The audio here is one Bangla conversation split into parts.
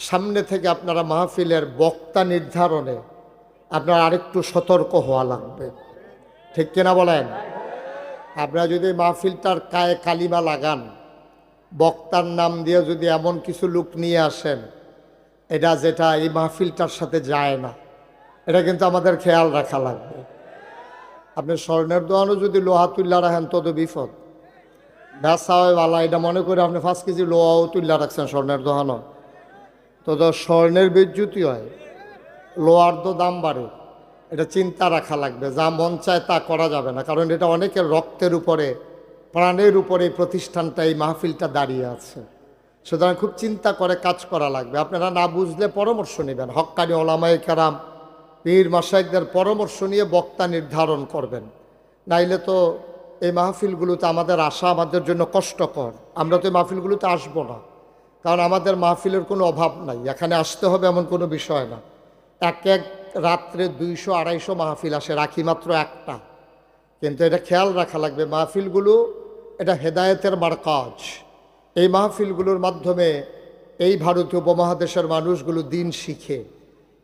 সামনে থেকে আপনারা মাহফিলের বক্তা নির্ধারণে আপনারা আরেকটু সতর্ক হওয়া লাগবে, ঠিক কিনা বলেন? আপনারা যদি মাহফিলটার গায়ে কালিমা লাগান, বক্তার নাম দিয়ে যদি এমন কিছু লোক নিয়ে আসেন যেটা এই মাহফিলটার সাথে যায় না, এটা কিন্তু আমাদের খেয়াল রাখা লাগবে। আপনি স্বর্ণের দোকানও যদি লোহা তুল্লা রাখেন তত বিপদ, ব্যবসা হয় বালা, এটা মনে করে আপনি 5 কেজি লোহাও তুল্লা রাখছেন স্বর্ণের দোকানও, তো স্বর্ণের বিদ্যুৎই হয়, লোহার তো দাম বাড়ে। এটা চিন্তা রাখা লাগবে, যা মন চায় তা করা যাবে না, কারণ এটা অনেকের রক্তের উপরে, প্রাণের উপরে এই প্রতিষ্ঠানটা, এই মাহফিলটা দাঁড়িয়ে আছে। সুতরাং খুব চিন্তা করে কাজ করা লাগবে। আপনারা না বুঝলে পরামর্শ নেবেন, হক্কানি ওলামায়ে কেরাম, পীর মাশায়েখদের পরামর্শ নিয়ে বক্তা নির্ধারণ করবেন। নাইলে তো এই মাহফিলগুলোতে আমাদের আসা আমাদের জন্য কষ্টকর। আমরা তো এই মাহফিলগুলোতে আসবো না, কারণ আমাদের মাহফিলের কোনো অভাব নাই, এখানে আসতে হবে এমন কোনো বিষয় না। এক রাত্রে 200-250 মাহফিল আসে, রাখি মাত্র একটা। কিন্তু এটা খেয়াল রাখা লাগবে, মাহফিলগুলো এটা হেদায়েতের মারকাজ। এই মাহফিলগুলোর মাধ্যমে এই ভারতীয় উপমহাদেশের মানুষগুলো দিন শিখে।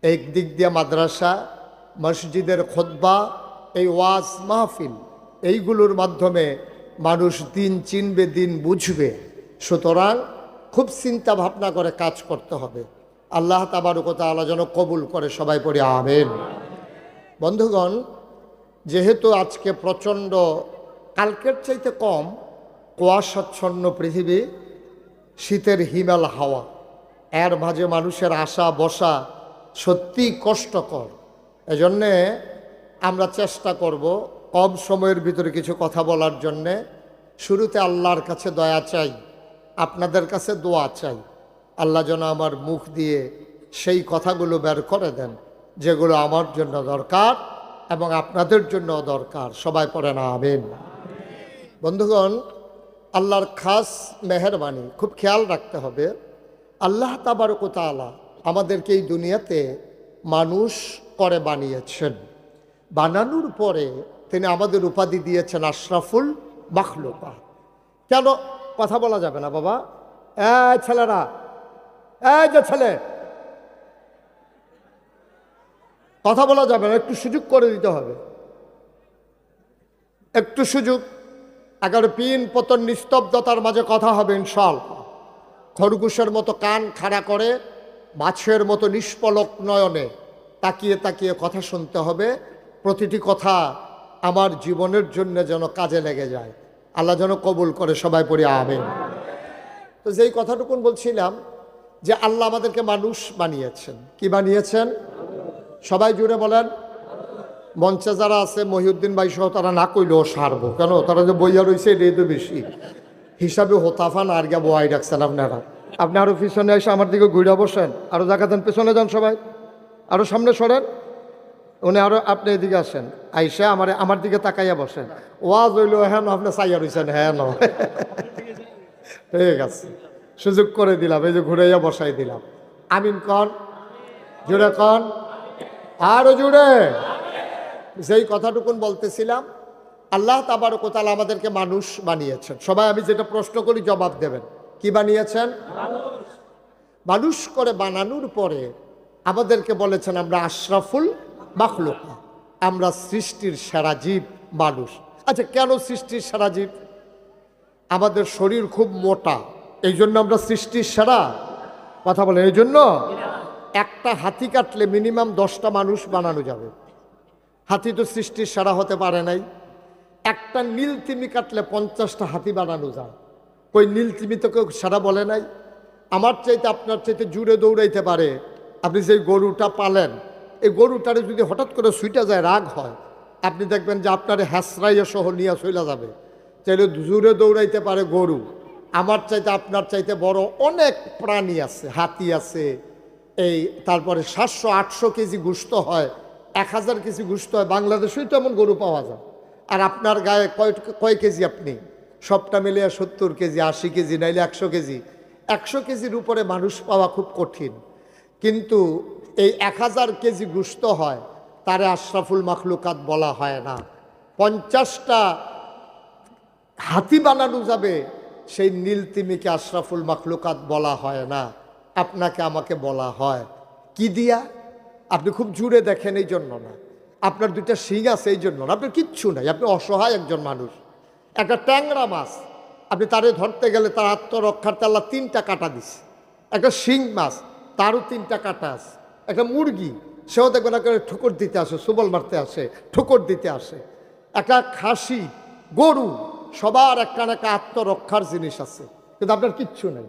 এক দিক দিয়ে মাদ্রাসা, মসজিদের খুতবা, এই ওয়াজ মাহফিল, এইগুলোর মাধ্যমে মানুষ দিন চিনবে, দিন বুঝবে। সুতরাং খুব চিন্তা ভাবনা করে কাজ করতে হবে। আল্লাহ তাবারক ওয়া তাআলা যেন কবুল করে, সবাই পড়ি আমিন। বন্ধুগণ, যেহেতু আজকে প্রচণ্ড, কালকের চাইতে কম কুয়াশাচ্ছন্ন পৃথিবী, শীতের হিমেল হাওয়া, এর মাঝে মানুষের আসা বসা সত্যিই কষ্টকর। এজন্যে আমরা চেষ্টা করব কম সময়ের ভিতরে কিছু কথা বলার জন্যে। শুরুতে আল্লাহর কাছে দয়া চাই, আপনাদের কাছে দোয়া চাই। আল্লাহ যেন আমার মুখ দিয়ে সেই কথাগুলো বের করে দেন যেগুলো আমার জন্য দরকার এবং আপনাদের জন্য দরকার। সবাই পড়েন আমিন। বন্ধুগণ, আল্লাহর খাস মেহেরবানি খুব খেয়াল রাখতে হবে। আল্লাহ তাবারক ওয়া তাআলা আমাদেরকে এই দুনিয়াতে মানুষ করে বানিয়েছেন। বানানোর পরে তিনি আমাদের উপাধি দিয়েছেন আশরাফুল মাখলুকা। কেন কথা বলা যাবে না বাবা? ছেলেরা, যে ছেলে, কথা বলা যাবে না, একটু সুযোগ করে দিতে হবে, একটু সুযোগ। 11 পিন পতন নিস্তব্ধতার মাঝে কথা হবে ইনশাআল্লাহ। খরগোশের মতো কান খাড়া করে, মাছের মতো নিষ্পলক নয়নে তাকিয়ে তাকিয়ে কথা শুনতে হবে। প্রতিটি কথা আমার জীবনের জন্য যেন কাজে লেগে যায়। আল্লাহ যেন কবুল করে, সবাই পড়ি আমিন। তো যেই কথাটুকুন বলছিলাম যে আল্লাহ আমাদেরকে মানুষ বানিয়েছেন। কি বানিয়েছেন? সবাই জুড়ে বলেন। মঞ্চে যারা আছে মহিউদ্দিন ভাই সহ, তারা না কইলেও সারবো, কেন তারা যে বইয়া রয়েছে এটাই তো বেশি হিসাবে হোতাফান আর গিয়া বই রাখছেন আপনারা। আপনি আরো পিছনে এসে আমার দিকে ঘুরে বসেন, আরো জায়গা দেন, পেছনে যান সবাই, আরো সামনে সরেন। উনি আরো আপনি এদিকে আসেন, আইসা আমার দিকে তাকাইয়া বসেন। ওয়াজ হইল হ্যাঁ, আপনি চাইয়া রয়েছেন, হ্যাঁ ন ঠিক আছে, সুযোগ করে দিলাম, এই যে ঘুরাইয়া বসাই দিলাম। আমিন কন, জুড়ে কন, আরো জুড়ে। যেই কথাটুকুন বলতেছিলাম, আল্লাহ তাবারক ওয়া তাআলা আমাদেরকে মানুষ বানিয়েছেন। সবাই আমি যেটা প্রশ্ন করি জবাব দেবেন। কি বানিয়েছেন? মানুষ করে বানানোর পরে আমাদেরকে বলেছেন আমরা আশরাফুল মাখলুকা, আমরা সৃষ্টির সেরা জীব মানুষ। আচ্ছা, কেন সৃষ্টির সেরা জীব? আমাদের শরীর খুব মোটা, এই জন্য আমরা সৃষ্টির সেরা? কথা বলেন। এই জন্য একটা হাতি কাটলে মিনিমাম 10টা মানুষ বানানো যাবে। হাতি তো সৃষ্টির সেরা হতে পারে নাই। একটা নীল তিমি কাটলে 50টা হাতি বানানো যায়। ওই নীল তিমি তো কেউ সেরা বলে নাই। আমার চাইতে আপনার চাইতে জুড়ে দৌড়াইতে পারে। আপনি যে গরুটা পালেন, এই গরুটারে যদি হঠাৎ করে ছুটে যায়, রাগ হয়, আপনি দেখবেন যে আপনার হ্যাসরাইয়া সহ নিয়ে চলে যাবে। চাইলে জুড়ে দৌড়াইতে পারে গরু। আমার চাইতে আপনার চাইতে বড় অনেক প্রাণী আছে, হাতি আছে, এই তারপরে 700-800 কেজি গোশত হয়, 1000 কেজি গোশত হয়। বাংলাদেশেই তো এমন গরু পাওয়া যায়। আর আপনার গায়ে কয় কেজি? আপনি সবটা মিলিয়ে 70 কেজি, 80 কেজি, নাইলে 100 কেজি। 100 কেজির উপরে মানুষ পাওয়া খুব কঠিন। কিন্তু এই 1000 কেজি গোশত হয়, তারে আশরাফুল মাখলুকাত বলা হয় না। 50টা হাতি বানানো যাবে, সেই নীল তিমিকে আশরাফুল মাখলুকাত বলা হয় না। আপনাকে আমাকে বলা হয় কি দিয়া? আপনি খুব জুড়ে দেখেন এই জন্য না, আপনার দুইটা শিং আছে এই জন্য না, আপনার কিচ্ছু নাই, আপনি অসহায় একজন মানুষ। একটা ট্যাংরা মাছ আপনি তারে ধরতে গেলে তার আত্মরক্ষার্থে আল্লাহ 3টা কাঁটা দিছে। একটা শিং মাছ তারও 3টা কাঁটা আছে। একটা মুরগি সেও দেখবেন একটা ঠুকর দিতে আসে, সুবল মারতে আসে, ঠুকর দিতে আসে। একটা খাসি, গরু, সবার একটা না একটা আত্মরক্ষার জিনিস আছে, কিন্তু আপনার কিচ্ছু নেই।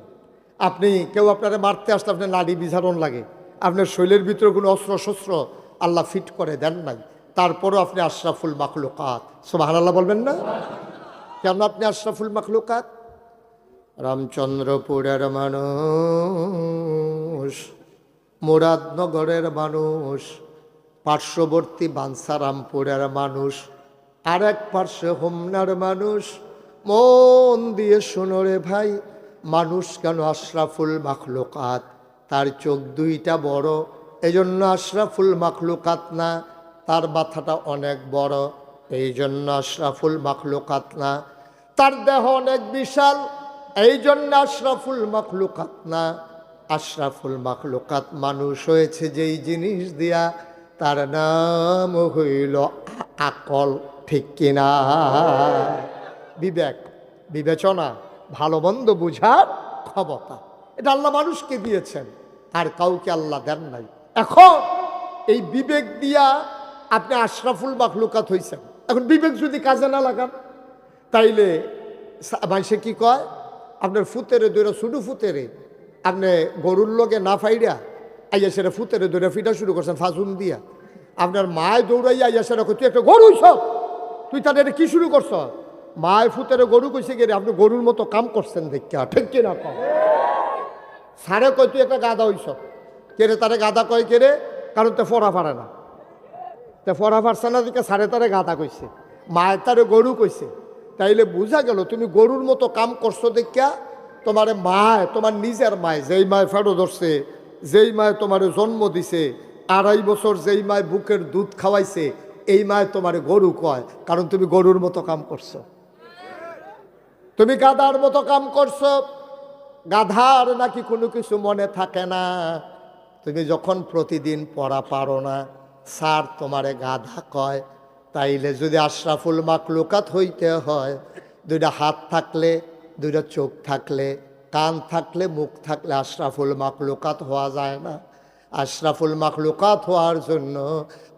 আপনি কেউ আপনারা মারতে আসলে আপনার নাড়ি বিঝারণ লাগে, আপনার শরীরের ভিতরে কোনো অস্ত্র শস্ত্র আল্লাহ ফিট করে দেন নাই, তারপরও আপনি আশরাফুল মাখলুকাত। সুবহানাল্লাহ বলবেন না? কেন আপনি আশরাফুল মাখলুকাত? রামচন্দ্রপুরের মানুষ, মুরাদনগরের মানুষ, পার্শ্ববর্তী বাঞ্ছারামপুরের মানুষ, আর এক পার্শ্বে হোমনার মানুষ, মন দিয়ে শোনো রে ভাই, মানুষ কেন আশরাফুল মাখলুকাত? তার চোখ 2টা বড়, এই জন্য আশরাফুল মাখলুকাত না। তার মাথাটা অনেক বড়, এই জন্য আশরাফুল মাখলুকাত না। তার দেহ অনেক বিশাল, এই জন্য আশরাফুল মাখলুকাত না। আশরাফুল মাখলুকাত মানুষ হয়েছে যেই জিনিস দিয়া, তার নাম হইল আকল। ঠিক কিনা? বিবেক, বিবেচনা, ভালো মন্দ বুঝার ক্ষমতা, এটা আল্লাহ মানুষকে দিয়েছেন, আর কাউকে আল্লাহ দেন নাই। এখন এই বিবেক দিয়া আপনি আশরাফুল মাখলুকাত হয়েছেন। এখন বিবেক যদি কাজে না লাগান, তাইলে মানুষে কি কয়, আপনার ফুতেরে দৈরা শুধু ফুতেরে আপনি গরুর লগে না ফাইরা আইয়া সেটা ফুতেরে দৈরা ফিটা শুরু করছেন ফাজুন দিয়া। আপনার মায় দৌড়াইয়া আইয়া সেটা তুই একটা গরু সব, তুই তাদের এটা কি শুরু করছ? মায় ফুতেরে গরু কইছে গেলে আপনি গরুর মতো কাম করছেন দেখা। ঠিক কিনা কম? সারে কয় তুই একটা গাধা হইস, কেড়ে তারে গাধা কয় কেড়ে, কারণ তে ফরা পারে না, তে ফরা পারছে না দিকে সারে তারে গাধা কইছে, মায়ের তারে গরু কইছে। তাইলে বোঝা গেল তুমি গরুর মতো কাম করছো দেখা তোমার মায়, তোমার নিজের মায়, যেই মায় ফেরো ধরছে, যেই মায় তোমার জন্ম দিছে, 2.5 বছর যেই মায় বুকের দুধ খাওয়াইছে, এই মায় তোমার গরু কয়, কারণ তুমি গরুর মতো কাম করছো, তুমি গাধার মতো কাম করছো। গাধার নাকি কোনো কিছু মনে থাকে না। তুমি যখন প্রতিদিন পড়া পারো না, স্যার তোমারে গাধা কয়। তাইলে যদি আশরাফুল মাখলুকাত হইতে হয়, 2টা হাত থাকলে, 2টা চোখ থাকলে, কান থাকলে, মুখ থাকলে আশরাফুল মাখলুকাত হওয়া যায় না। আশরাফুল মাখলুকাত হওয়ার জন্য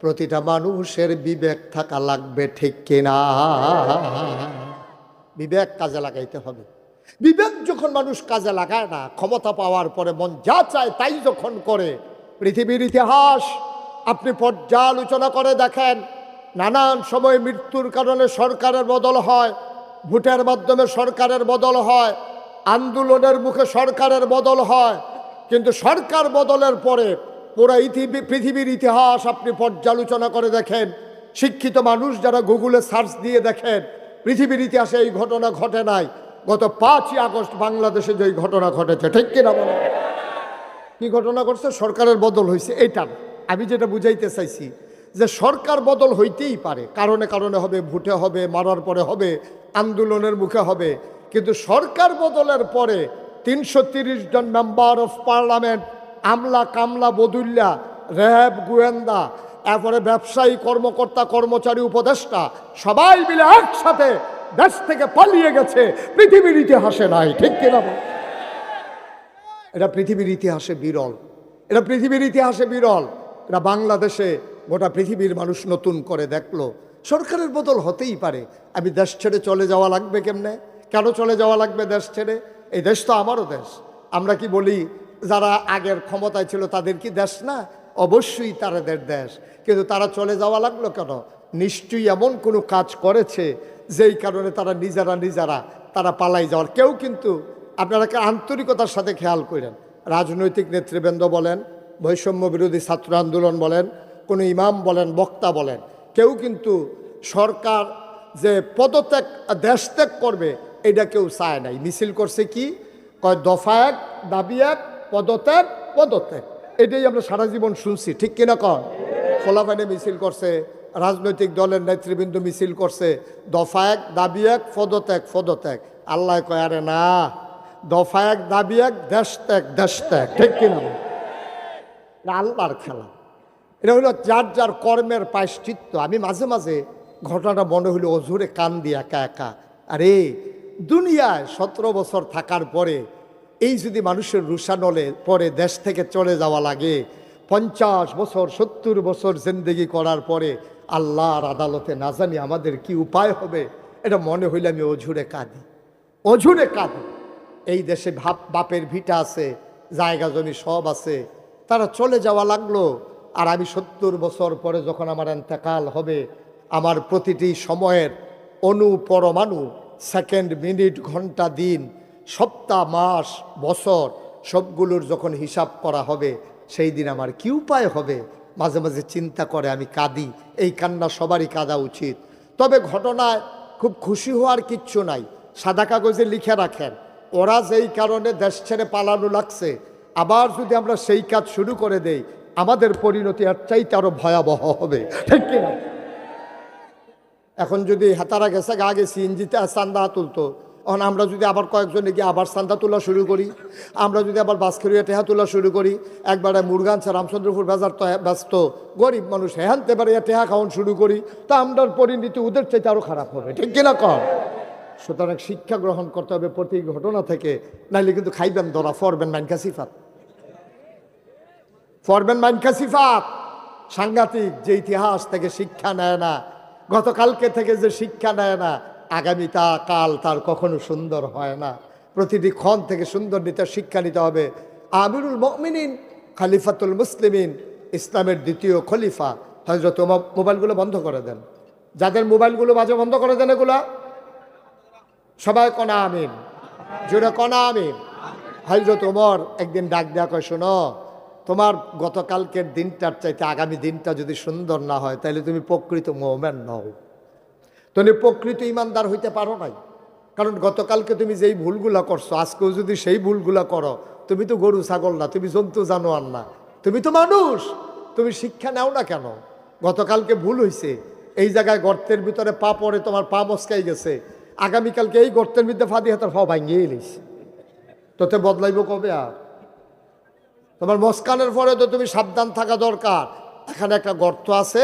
প্রতিটা মানুষের বিবেক থাকা লাগবে। ঠিক কিনা? বিবেক কাজে লাগাইতে হবে। বিবেক যখন মানুষ কাজে লাগায় না, ক্ষমতা পাওয়ার পরে মন যা চায় তাই যখন করে, পৃথিবীর ইতিহাস আপনি পর্যালোচনা করে দেখেন, নানান সময় মৃত্যুর কারণে সরকারের বদল হয়, ভোটের মাধ্যমে সরকারের বদল হয়, আন্দোলনের মুখে সরকারের বদল হয়, কিন্তু সরকার বদলের পরে পুরো পৃথিবীর ইতিহাস আপনি পর্যালোচনা করে দেখেন, শিক্ষিত মানুষ যারা গুগলে সার্চ দিয়ে দেখেন, পৃথিবীর ইতিহাসে এই ঘটনা ঘটে নাই। গত 5ই আগস্ট বাংলাদেশে যে ঘটনা ঘটেছে, ঠিক কিনা বলে? কি ঘটনা ঘটছে? সরকারের বদল হয়েছে। এইটা আমি যেটা বুঝাইতে চাইছি, যে সরকার বদল হইতেই পারে, কারণে কারণে হবে, ভোটে হবে, মারার পরে হবে, আন্দোলনের মুখে হবে, কিন্তু সরকার বদলের পরে 330 জন মেম্বার অফ পার্লামেন্ট, আমলা কামলা বদুল্লা, র্যাব, গোয়েন্দা, এরপরে ব্যবসায়ী, কর্মকর্তা, কর্মচারী, উপদেষ্টা, সবাই মিলে একসাথে দেশ থেকে পালিয়ে গেছে। পৃথিবীর ইতিহাসে নাই। ঠিক কিনা? এটা পৃথিবীর ইতিহাসে বিরল, এটা পৃথিবীর ইতিহাসে বিরল। এটা বাংলাদেশে গোটা পৃথিবীর মানুষ নতুন করে দেখলো। সরকারের বদল হতেই পারে, আমি দেশ ছেড়ে চলে যাওয়া লাগবে কেমনে? কেন চলে যাওয়া লাগবে দেশ ছেড়ে? এই দেশ তো আমারও দেশ। আমরা কি বলি যারা আগের ক্ষমতায় ছিল তাদের কি দেশ না? অবশ্যই তাদের দেশ, কিন্তু তারা চলে যাওয়া লাগলো কেন? নিশ্চয়ই এমন কোনো কাজ করেছে যেই কারণে তারা নিজেরা তারা পালাই যাওয়ার। কেউ কিন্তু আপনারা আন্তরিকতার সাথে খেয়াল করেন, রাজনৈতিক নেতৃবৃন্দ বলেন, বৈষম্য বিরোধী ছাত্র আন্দোলন বলেন, কোনো ইমাম বলেন, বক্তা বলেন, কেউ কিন্তু সরকার যে পদত্যাগ, দেশ ত্যাগ করবে এটা কেউ চায় নাই। মিছিল করছে কি কয়, দফা 1, দাবি 1, পদত্যাগ, পদত্যাগ। এটাই আমরা সারা জীবন শুনছি। ঠিক কিনা কন? খোলাফাইনে মিছিল করছে, রাজনৈতিক দলের নেতৃবৃন্দ মিছিল করছে, দফা 1, দাবি 1, পদত্যাগ, পদত্যাগ। আল্লাহ কয় আরে না, দফা এক দাবি এক, দেশ ত্যাগ দেশ ত্যাগ, ঠিক কিনা? এটা আল্লাহর খেলা। এটা হলো যার যার কর্মের প্রায়শ্চিত্ত। আমি মাঝে মাঝে ঘটনাটা মনে হলো অঝুরে কান দিয়ে একা একা, আরে দুনিয়ায় 17 বছর থাকার পরে এই যদি মানুষের রুষানলে পরে দেশ থেকে চলে যাওয়া লাগে, 50 বছর 70 বছর জিন্দেগি করার পরে আল্লাহর আদালতে না জানি আমাদের কি উপায় হবে, এটা মনে হইলে আমি অঝুরে কাঁদি, অঝুরে কাঁদি। এই দেশে বাপের ভিটা আছে, জায়গা জমি সব আছে, তারা চলে যাওয়া লাগলো। আর আমি 70 বছর পরে যখন আমার ইন্তেকাল হবে, আমার প্রতিটি সময়ের অণু পরমাণু, সেকেন্ড, মিনিট, ঘন্টা, দিন, সপ্তাহ, মাস, বছর সবগুলোর যখন হিসাব করা হবে, সেই দিন আমার কি উপায় হবে? মাঝে মাঝে চিন্তা করে আমি কাঁদি। এই কান্না সবারই কাঁদা উচিত। তবে ঘটনায় খুব খুশি হওয়ার কিচ্ছু নাই। সাদা কাগজে লিখে রাখেন, ওরা যেই কারণে দেশ ছেড়ে পালানো লাগছে, আবার যদি আমরা সেই কাজ শুরু করে দেই, আমাদের পরিণতি আর চাইতে আরো ভয়াবহ হবে, ঠিক কিনা? এখন যদি হাতারা গেছে আগে সিএনজিতে চান্দা তুলতো, এখন আমরা যদি আবার কয়েকজনে গিয়ে আবার চান্দা তোলা শুরু করি, আমরা যদি আবার বাসখেরিয়া টেহা তোলা শুরু করি, একবারে মুরগানছে রামচন্দ্রপুর বাজার তো ব্যস্ত, গরিব মানুষ হেহানতে পারে টেহা খাওয়ান শুরু করি, তা আমরার পরিণতি ওদের চাইতে আরো খারাপ হবে, ঠিক কিনা কর? সুতরাং শিক্ষা গ্রহণ করতে হবে প্রতি ঘটনা থেকে, নাইলে কিন্তু খাইবেন ধরা, ফরবেন মাইনকা সিফাত, ফরবেন মাইনকা সিফাত। সাংঘাতিক। যে ইতিহাস থেকে শিক্ষা নেয় না, গতকালকে থেকে যে শিক্ষা নেয় না, আগামীটা কাল তার কখনো সুন্দর হয় না। প্রতিটি ক্ষণ থেকে সুন্দর নিতে শিক্ষা নিতে হবে। আমিরুল মুমিনিন খলিফাতুল মুসলিমিন, ইসলামের দ্বিতীয় খলিফা হযরত ওমর, মোবাইলগুলো বন্ধ করে দেন, যাদের মোবাইলগুলো বাজে বন্ধ করে দেন, এগুলা সবাই কনা আমিন, জোরে কনা আমিন। হযরত ওমর একদিন ডাক দেয়া কয়, শোনো, তোমার গতকালকের দিনটার চাইতে আগামী দিনটা যদি সুন্দর না হয়, তাহলে তুমি প্রকৃত মুমিন নও, তুমি প্রকৃত ইমানদার হইতে পারো নাই। কারণ গতকালকে তুমি যেই ভুলগুলা করছো, আজকেও যদি সেই ভুলগুলা করো, তুমি তো গরু ছাগল না, তুমি জন্তু জানোয়ার না, তুমি তো মানুষ। তুমি শিক্ষা নাও না কেন? গতকালকে ভুল হয়েছে, এই জায়গায় গর্তের ভিতরে পা পড়ে তোমার পা মস্কাই গেছে, আগামীকালকে এই গর্তের মধ্যে ফা দিয়ে তার পা ভাঙিয়ে এলিস, তোতে বদলাইব কবে? আর তোমার মস্কানের পরে তো তুমি সাবধান থাকা দরকার। এখানে একটা গর্ত আছে,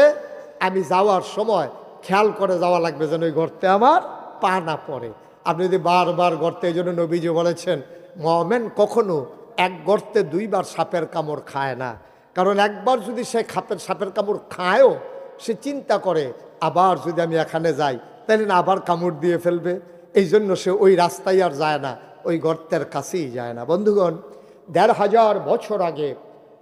আমি যাওয়ার সময় খেয়াল করে যাওয়া লাগবে যেন ওই গর্তে আমার পা না পড়ে। আপনি যদি বারবার গর্তে, এই জন্য নবীজি বলেছেন মুমিন কখনো এক গর্তে 2 বার সাপের কামড় খায় না। কারণ একবার যদি সে সাপের কামড় খায়ও, সে চিন্তা করে আবার যদি আমি এখানে যাই তাহলে না আবার কামড় দিয়ে ফেলবে, এই জন্য সে ওই রাস্তায় আর যায় না, ওই গর্তের কাছেই যায় না। বন্ধুগণ, 1500 বছর আগে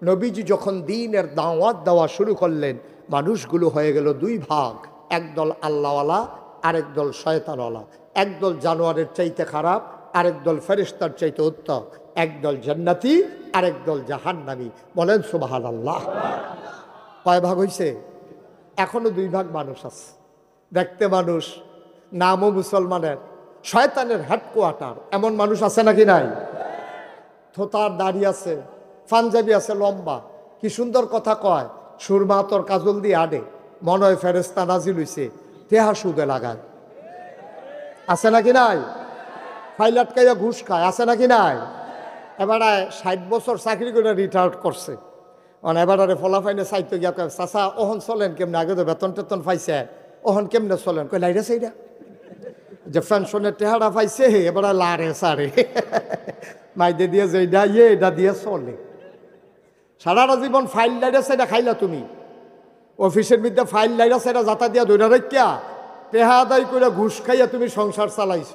নবীজি যখন দ্বীনের দাওয়াত দেওয়া শুরু করলেন, মানুষগুলো হয়ে গেল 2 ভাগ, একদল আল্লাহওয়ালা, আরেক দল শয়তানওয়ালা, একদল জানোয়ারের চাইতে খারাপ, আরেক দল ফেরেশতার চাইতে উত্তম, একদল জান্নাতি, আরেক দল জাহান্নামী। বলেন সুবহানাল্লাহ। কয় ভাগ হইছে? এখনো 2 ভাগ মানুষ আছে, দেখতে মানুষ, নামও মুসলমানের, শয়তানের হেডকোয়ার্টার, এমন মানুষ আছে নাকি নাই? থোতার দাড়ি আছে, পাঞ্জাবি আছে লম্বা, কি সুন্দর কথা কয়, সুরমা তোর কাজল দিয়ে আডে, মনে হয় ফেরেশতা নাজিল হইছে, তেহা সুদে লাগায়, আছে নাকি নাই? ফাইল আটকাইয়া ঘুষ খায়, আছে নাকি নাই? এবারে 60 বছর চাকরি করে রিটায়ার্ড করছে, এবারে ফলাফাইনে চাইতে গিয়া কয়, চাচা ওহন চলেন কেমনে, আগে তো বেতন টেতন পাইছে, ওহন কেমনে চলেন? কয় লাইরা চাইরা, যে পেনশনের টেহারা পাইছে এবারে লারে সারে মাইদে দিয়ে যেটা এটা দিয়ে চলে। সারাটা জীবন ফাইল লাইরা সেটা খাইলা তুমি, অফিসের মধ্যে ফাইল লাইরা সেটা যাতা দিয়া ধরে রেখা টেহা আদায় করে ঘুষ খাইয়া তুমি সংসার চালাইছ,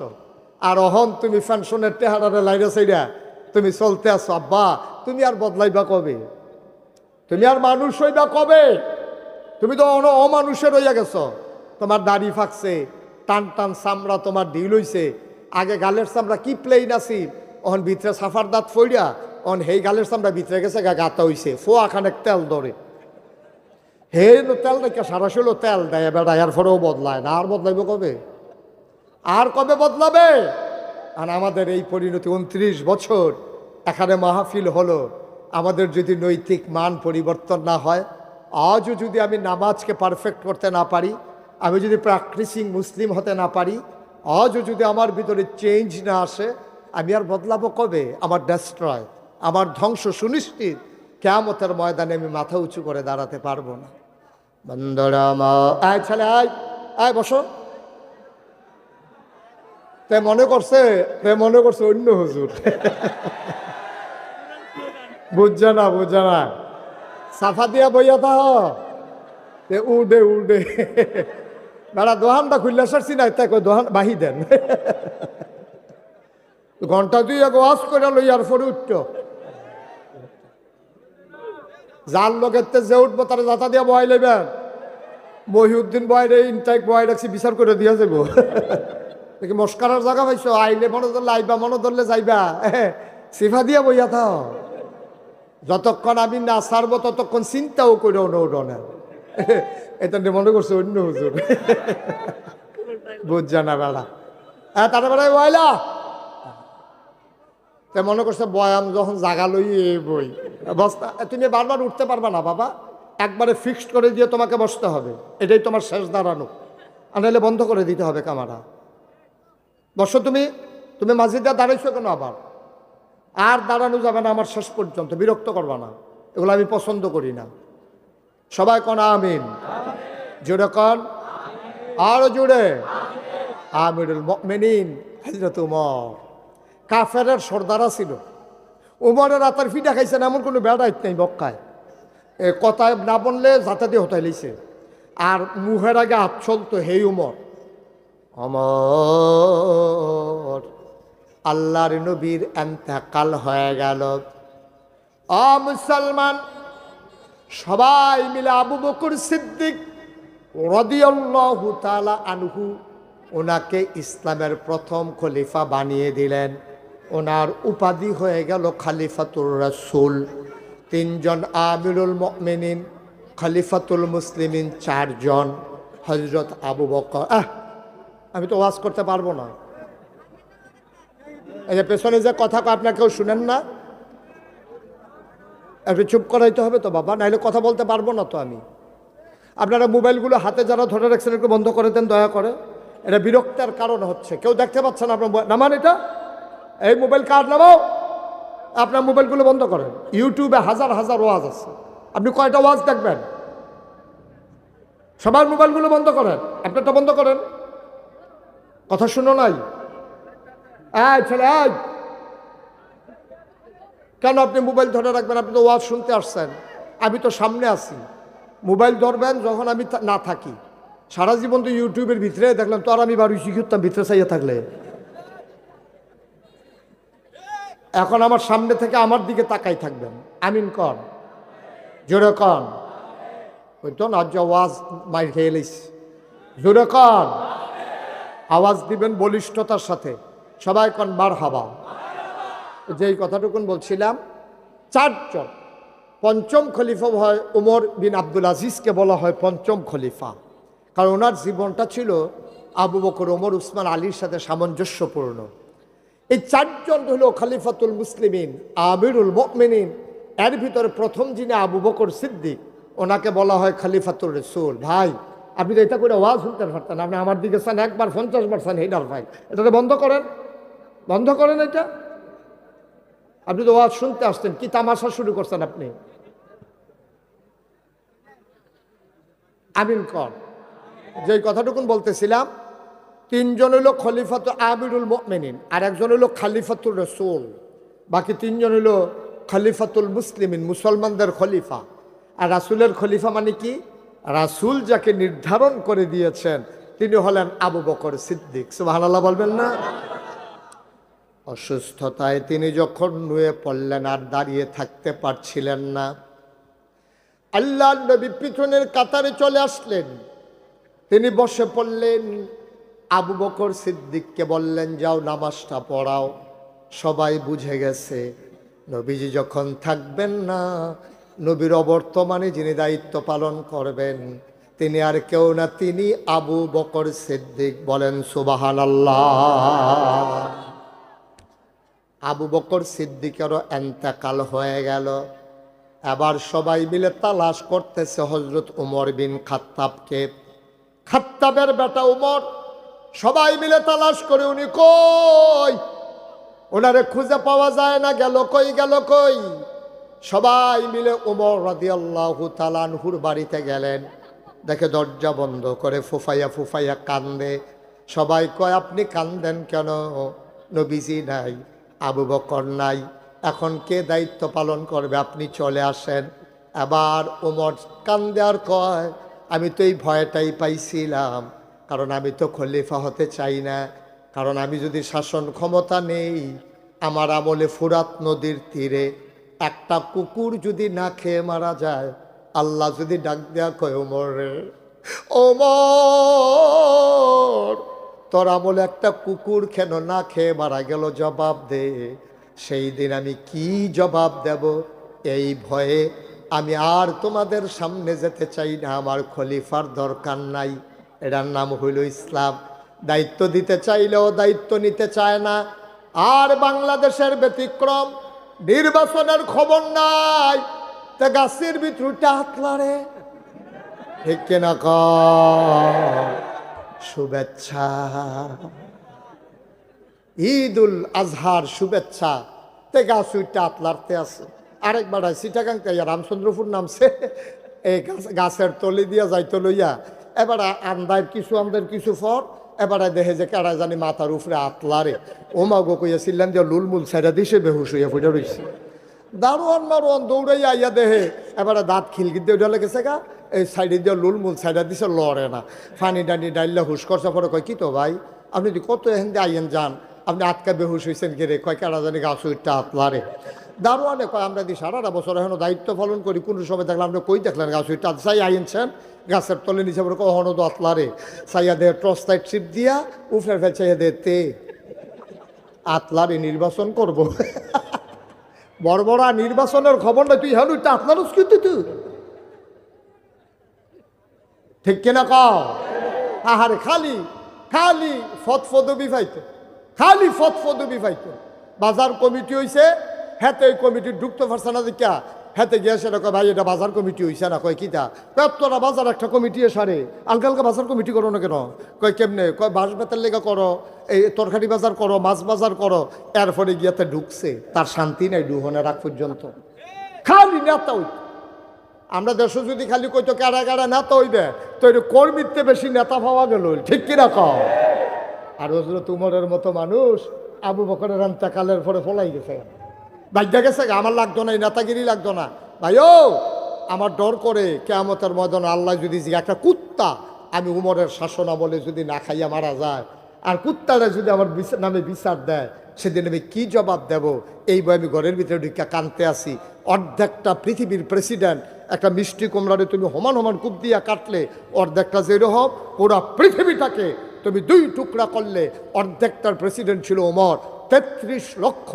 আর অহন তুমি পেনশনের টেহারারে লাইরা সেইরা তুমি চলতে আসো। আব্বা, তুমি আর বদলাইবা কবে? তুমি আর মানুষ হইবা কবে? তুমি তো অমানুষের হইয়া গেছ। তোমার দাড়ি ফাঁকছে, টান টান চামড়া তোমার ঢিল হইছে, আগে গালের চামড়া কি প্লেন আছি, অহন ভিতরে সাফার দাঁত ফইরা, অন হেই গালের চামড়া ভিতরে গেছে, গাতা হইছে, ফোয়া খানেক তেল ধরে, হে তেল নাকি সারা শৈল তেল দেয়, বেড়া এর পরেও বদলায় না। আর বদলাইব কবে? আর কবে বদলাবে? আর আমাদের এই পরিণতি 29 বছর এখানে মাহফিল হলো, আমাদের যদি নৈতিক মান পরিবর্তন না হয়, আজও যদি আমি নামাজকে পারফেক্ট করতে না পারি, আমি যদি প্র্যাকটিসিং মুসলিম হতে না পারি, আজও যদি আমার ভিতরে চেঞ্জ না আসে, আমি আর বদলাবো কবে? আমার ডেস্ট্রয়, আমার ধ্বংস সুনিশ্চিত। কিয়ামতের ময়দানে আমি মাথা উঁচু করে দাঁড়াতে পারবো না। বন্ধুরা আয় ছেলে আয়, আয় বসো। তে মনে করছে অন্য হুজুর। বুঝছে না সাফা দিয়া বইয়া থা উডে বেড়া দোহানটা খুললে সারছি না, তাই দোহান বাহি দেন। ঘন্টা দুই এক ওয়াজ করে লইয়ার পরে উঠত যার লোকের যে উঠবো তারা যাতা দিয়া বয় লইবেন। মহিউদ্দিন বয়রে ইনটাইক বয় রাখছি, বিচার করে দিয়া যাবো। দেখি মস্কারার জায়গা পাইছো, আইলে মনে ধরলে আইবা, মনে ধরলে যাইবা, সিফা দিয়া বইয়া থাও। যতক্ষণ আমি না ছাড়বো ততক্ষণ চিন্তাও করে উঠোনে। এটা মনে করছে অন্য হুজুর। বুঝছে না বেড়া, হ্যাঁ তার বেড়ায় বয়লা তে মনে করছে বয়াম যখন জাগা লই বই বস্তা। তুমি বারবার উঠতে পারবা না বাবা, একবারে ফিক্সড করে দিয়ে তোমাকে বসতে হবে, এটাই তোমার শেষ দাঁড়ানো। আর নাহলে বন্ধ করে দিতে হবে কামারা। বসো তুমি মাঝিদা দাঁড়াইছো কেন আবার? আর দাঁড়ানো যাবে না আমার শেষ পর্যন্ত, বিরক্ত করবা না, এগুলো আমি পছন্দ করি না। সবাই কোন আমিন, জোরে কোন, আরো জোরে। আমিরুল মুমিনিন হযরত উমর কাফেরের সর্দারা ছিল। উমরের রাতার ফিটা খাইছেন এমন কোনো বেড়াইত নেই বক্কায়, কথায় না বললে যাতে দিয়ে হতাই লইছে। আর মুখের আগে হাত চলতো, হে উমর, অমর আল্লাহর নবীর এন্তেকাল হয়ে গেল। মুসলমান সবাই মিলে আবু বকর সিদ্দিক রাদিয়াল্লাহু তাআলা আনহু ওনাকে ইসলামের প্রথম খলিফা বানিয়ে দিলেন। ওনার উপাধি হয়ে গেল খলিফাতুর রাসূল। তিনজন আমিরুল মুমিনিন, খলিফাতুল মুসলিমিন চারজন, হযরত আবু বকর। আমি তো ওয়াজ করতে পারবো না, এই যে পেছনে যে কথা আপনার কেউ শুনেন না, একটু চুপ করাইতে হবে তো বাবা, নাইলে কথা বলতে পারবো না তো আমি। আপনারা মোবাইলগুলো হাতে যারা ধরে রাখছেন একটু বন্ধ করে দেন দয়া করে, এটা বিরক্তের কারণ হচ্ছে। কেউ দেখতে পাচ্ছেন আপনার নামান, এটা এই মোবাইল কার্ড নামাও, আপনার মোবাইলগুলো বন্ধ করেন। ইউটিউবে হাজার হাজার ওয়াজ আছে, আপনি কয়টা ওয়াজ দেখবেন? সবার মোবাইলগুলো বন্ধ করেন, আপনারটা বন্ধ করেন। কথা শুনো নাই? ছেলে কেন আপনি মোবাইল ধরে রাখবেন? আপনি তো ওয়াজ শুনতে আসছেন, আমি তো সামনে আছি। মোবাইল ধরবেন যখন আমি না থাকি। সারা জীবন তো ইউটিউবের ভিতরে দেখলাম, তো আর আমি বাড়ি শিখতাম ভিতরে চাইয়া থাকলে। এখন আমার সামনে থেকে আমার দিকে তাকাই থাকবেন। আমিন কন, জোরে কন। ওই তো না ওয়াজ মাইর খেয়ে এলিস, জোরে কন। আওয়াজ দিবেন বলিষ্ঠতার সাথে, সবাই কন মারহাবা। যেই কথাটুকুন বলছিলাম, চারজন। পঞ্চম খলিফা হয় উমর বিন আব্দুল আজিজকে বলা হয় পঞ্চম খলিফা, কারণ ওনার জীবনটা ছিল আবু বকর, ওমর, উসমান, আলীর সাথে সামঞ্জস্যপূর্ণ। এই চারজন হল খলিফাতুল মুসলিমিন, আমিরুল মুমিনিন। এর ভিতরে প্রথম যিনি আবু বকর সিদ্দিক, ওনাকে বলা হয় খলিফাতুর রাসূল। ভাই আপনি তো এটা করে ওয়াজ শুনতে পারতেন, আপনি আমার দিকে চান একবার 50 বার চান, হেডার ভাই এটাতে বন্ধ করেন, বন্ধ করেন এটা। আপনি তো ওয়াজ শুনতে আসছেন, কি তামাশা শুরু করছেন আপনি? আমিন কর। যে কথাটুকুন বলতেছিলাম, তিনজন হইল খলিফাত আমিরুল মুমিনিন, আর একজন হইল খলিফাতুর রাসূল, বাকি তিনজন হইল খলিফাতুল মুসলিমিন, মুসলমানদের খলিফা। আর রাসূলের খলিফা মানে কি? রাসূল যাকে নির্ধারণ করে দিয়েছেন তিনি হলেন আবু বকর সিদ্দিক। সুবহানাল্লাহ বলবেন না? অসুস্থতায় তিনি যখন নুয়ে পড়লেন, আর দাঁড়িয়ে থাকতে পারছিলেন না, আল্লাহর নবী পিছনের কাতারে চলে আসলেন। তিনি বসে পড়লেন, আবু বকর সিদ্দিককে বললেন, যাও নামাজটা পড়াও। সবাই বুঝে গেছে নবীজি যখন থাকবেন না, নবীর অবর্তমানে যিনি দায়িত্ব পালন করবেন তিনি আর কেউ না, তিনি আবু বকর সিদ্দিক। বলেন সুবহানাল্লাহ। আবু বকর সিদ্দিকেরও এন্তেকাল হয়ে গেল। এবার সবাই মিলে তালাশ করতেছে হযরত উমর বিন খাত্তাবকে। খাত্তাবের বেটা উমর, সবাই মিলে তালাশ করে, উনি কই? ওনারে খুঁজে পাওয়া যায় না, গেল কই গেল কই। সবাই মিলে ওমর রাদিয়াল্লাহু তাআলা আনহুর বাড়িতে গেলেন, দেখে দরজা বন্ধ করে ফুফাইয়া ফুফাইয়া কান্দে। সবাই কয় আপনি কান্দেন কেন? নবীজি নাই, আবু বকর নাই, এখন কে দায়িত্ব পালন করবে? আপনি চলে আসেন। আবার ওমর কান্দে আর কয় আমি তো এই ভয়টাই পাইছিলাম, কারণ আমি তো খলিফা হতে চাই না। কারণ আমি যদি শাসন ক্ষমতা নেই, আমার আমলে ফুরাত নদীর তীরে একটা কুকুর যদি না খেয়ে মারা যায়, আল্লাহ যদি ডাক দেয়া কয় ওমর রে, ওমর তোর আমলে একটা কুকুর কেন না খেয়ে মারা গেল, জবাব দে। সেই দিন আমি কি জবাব দেব? এই ভয়ে আমি আর তোমাদের সামনে যেতে চাই না, আমার খলিফার দরকার নাই। এটার নাম হইল ইসলাম। দায়িত্ব দিতে চাইলেও দায়িত্ব নিতে চায় না। আর বাংলাদেশের ব্যতিক্রম, নির্বাচনের খবর নাই, তা গাছের ভিতরটা হাতলারে, ঠিক কিনা কর? শুভেচ্ছা, ঈদুল আজহার শুভেচ্ছা, তে গাছ উইটা আতলারতে আছে। আরেকবার সিটাগাং রামচন্দ্রপুর নামছে, এই গাছের তলি দিয়া যাইতে লইয়া এবার আন্দার কিছু ফর, এবারে দেখে যে কারা জানি মাথার উপরে আতলারে। ওমা গো কইয়াছিলেন যে লুলমুল সাইডা দিছে, বেহুশ হইয়া ফুটে রয়েছে। দারোয়ান মারোয়ান দৌড়াইয়া আইয়া দেহে, এবারে দাঁত খিলকি দিয়ে উঠে লেগেছে গা, এই সাইডে দিয়ে লুলমুল সাইডা দিছে, লড়ে না। ফানি ডানি ডাইল্লা হুশ করছে। পরে কয় কি তো ভাই, আপনি কত এখান দিয়ে আইয়েন যান, আপনি আটকা বেহুশ হয়েছেন গেরে? কয় কারা জানি গাছ উইটা আতলারে। দারোয়ানে কয় আমরা দি সারাটা বছর এখনো দায়িত্ব পালন করি, কোনো সময় দেখলাম আপনি কই দেখলেন গাছ উইটা চাই আইনছেন গাছের তলে নিচে? পরে কখনো তো আতলারে চাইয়া দে টর্চ লাইট ছিপ দিয়া উফরে ফেল চাইয়া দে তে আতলারে নির্বাচন করবো। বড় বড় নির্বাচনের খবর না, তুই হ্যাঁ ওইটা আপনার কিন্তু তুই ঠিক কিনা কও? আহারে খালি খালি ফদফদবি পাইতো, খালি ফদফদবি পাইতো। বাজার কমিটি হইছে, হেতে এই কমিটি ঢুকতে পারছে না দেখা, হেতে গিয়ে সেটা কয় ভাই এটা বাজার কমিটি হইছে না। কয় কিতা? তোরা বাজার একটা কমিটি সারে, আলগা আলগা বাজার কমিটি করো না কেন? কয় কেমনে? কয় বাঁশ বেতার লেগা করো, এই তরকারি বাজার করো, মাছ বাজার করো। এরপরে গিয়াতে ঢুকছে, তার শান্তি নাই ডুহনের আগ পর্যন্ত। খালি নেতা হইত। আমরা দেশে যদি খালি কইতো কারা কারা নেতা হইবে, তো এটা কর্মীতে বেশি নেতা পাওয়া গেল, ঠিক কিনা কও? আর হজরত উমরের মতো মানুষ আবু বকরের আন্তাকালের পরে ফলাই গেছে, বাজ্যা গেছে। আমার লাগতো না, এই নেতাগিরি লাগতো না ভাইও। আমার ডর করে কিয়ামতের ময়দানে আল্লাহ যদি একটা কুত্তা আমি উমরের শাসন আমলে যদি না খাইয়া মারা যায়, আর কুত্তারা যদি আমার নামে বিচার দেয়, সেদিন আমি কি জবাব দেব? এই বই আমি ঘরের ভিতরে ঢুকিয়া কানতে আসি। অর্ধেকটা পৃথিবীর প্রেসিডেন্ট, একটা মিষ্টি কুমড়ারে তুমি সমান সমান কূপ দিয়া কাটলে অর্ধেকটা যেরকম, পুরা পৃথিবীটাকে তুমি দুই টুকরা করলে অর্ধেকটার প্রেসিডেন্ট ছিল ওমর। 33 লক্ষ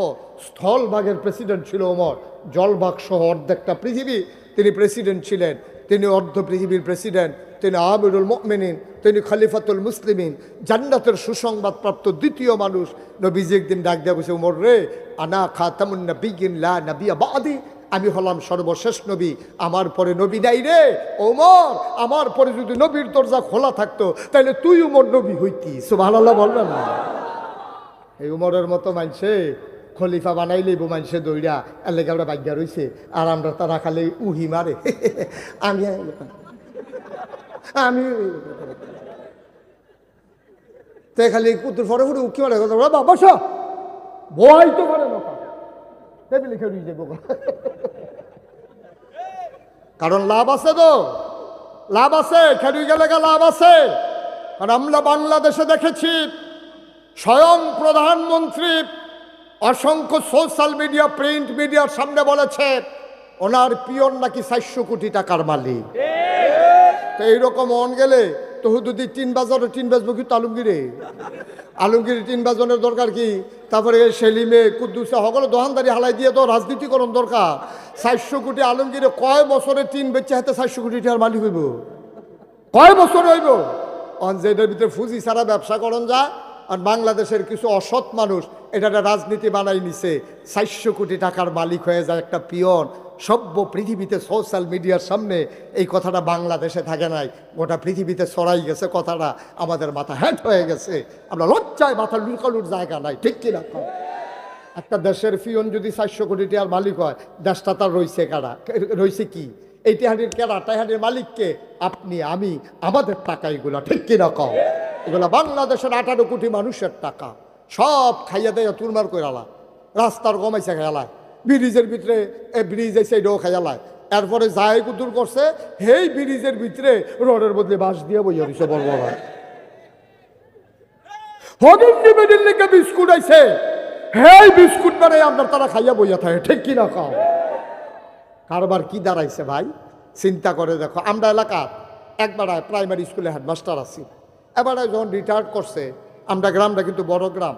স্থলভাগের প্রেসিডেন্ট ছিল ওমর, জলভাগ সহ অর্ধেকটা পৃথিবী তিনি প্রেসিডেন্ট ছিলেন। তিনি অর্ধ পৃথিবীর প্রেসিডেন্ট, তিনি আমিরুল মুমিনিন, তিনি খলিফাতুল মুসলিমিন, জান্নাতের সুসংবাদপ্রাপ্ত দ্বিতীয় মানুষ। নবীজি একদিন ডাক দেয়া বসে, ওমর রে, আনা খাতামুন নবিয়্যিন লা নবিয়্যা বাদি, আমি হলাম সর্বশেষ নবী, আমার পরে নবী নাই রে। ওমর, আমার পরে যদি নবীর দরজা খোলা থাকতো তাহলে তুই উমর নবী হইতি। সুবহানাল্লাহ বলবেন না? এই উমরের মতো মানুষে খলিফা বানাইলেই মানুষে দৌড়া এলাকা ওরা বাগ্যা রয়েছে, আর আমরা তারা খালি উহি মারে। আমি আমি তো খালি কুতুর ফরে ফুটে উকি মারে, বস বই তো পারে না, টেবিলে খেয়ে যাবো। কারণ লাভ আছে তো, লাভ আছে, খেয়ে গেলে লাভ আছে। কারণ আমরা বাংলাদেশে দেখেছি স্বয়ং প্রধানমন্ত্রী অসংখ্য সোশ্যাল মিডিয়া, প্রিন্ট মিডিয়ার সামনে বলেছে ওনার পিয়ন নাকি 400 কোটি টাকার মালিক। তো এইরকম অন গেলে তো যদি টিন বাজারে টিন বাজবো কিন্তু আলমগীরে, আলমগীর টিন বাজনের দরকার কি? তারপরে সেলিমে কুদ্দুসে সকলে দোকানদারি হালাই দিয়ে তো রাজনীতিকরণ দরকার। 400 কোটি আলমগীরে কয় বছরে টিন বেচে হাতে 400 কোটি টাকার মালিক হইব? কয় বছর হইব? অন যেটার ভিতরে ফুজি ছাড়া ব্যবসা করণ যায়। আর বাংলাদেশের কিছু অসৎ মানুষ এটা রাজনীতি বানাই নিছে, 400 কোটি টাকার মালিক হয়ে যায় একটা পিয়ন। সভ্য পৃথিবীতে সোশ্যাল মিডিয়ার সামনে এই কথাটা বাংলাদেশে থাকে নাই, গোটা পৃথিবীতে ছড়াই গেছে কথাটা, আমাদের মাথা হ্যাট হয়ে গেছে। আমরা লজ্জায় মাথা লুকানোর জায়গা নাই, ঠিক কিনা? একটা দেশের পিয়ন যদি 400 কোটি টাকার মালিক হয়, দেশটা তার রয়েছে কারা, রয়েছে কি? এই টেহারির কেরা, টেহারির মালিককে আপনি, আমি, আমাদের টাকা এগুলো, ঠিক কিনা কও? এগুলো বাংলাদেশের 18 কোটি মানুষের টাকা, সব খাইয়া দেয় তুরমার কইরালা, রাস্তার গমাইছে খেলায়, ব্রিজের ভিতরে ব্রিজ এসে এটাও খেয়ালায়, এরপরে যায় কুতুর করছে, হেই ব্রিজের ভিতরে রোডের বদলে বাঁশ দিয়ে বইয়া দিছে বড় বড় হদিন নিবেদিন লিখে বিস্কুট আইছে, হেই বিস্কুট মানে আপনার তারা খাইয়া বইয়া থাকে, ঠিক কিনা কও? কারবার কি দাঁড়াইছে ভাই, চিন্তা করে দেখো। আমরা এলাকার একবার প্রাইমারি স্কুলে হেডমাস্টার আছি, এবারে যখন রিটায়ার্ড করছে, আমরা গ্রামটা কিন্তু বড় গ্রাম,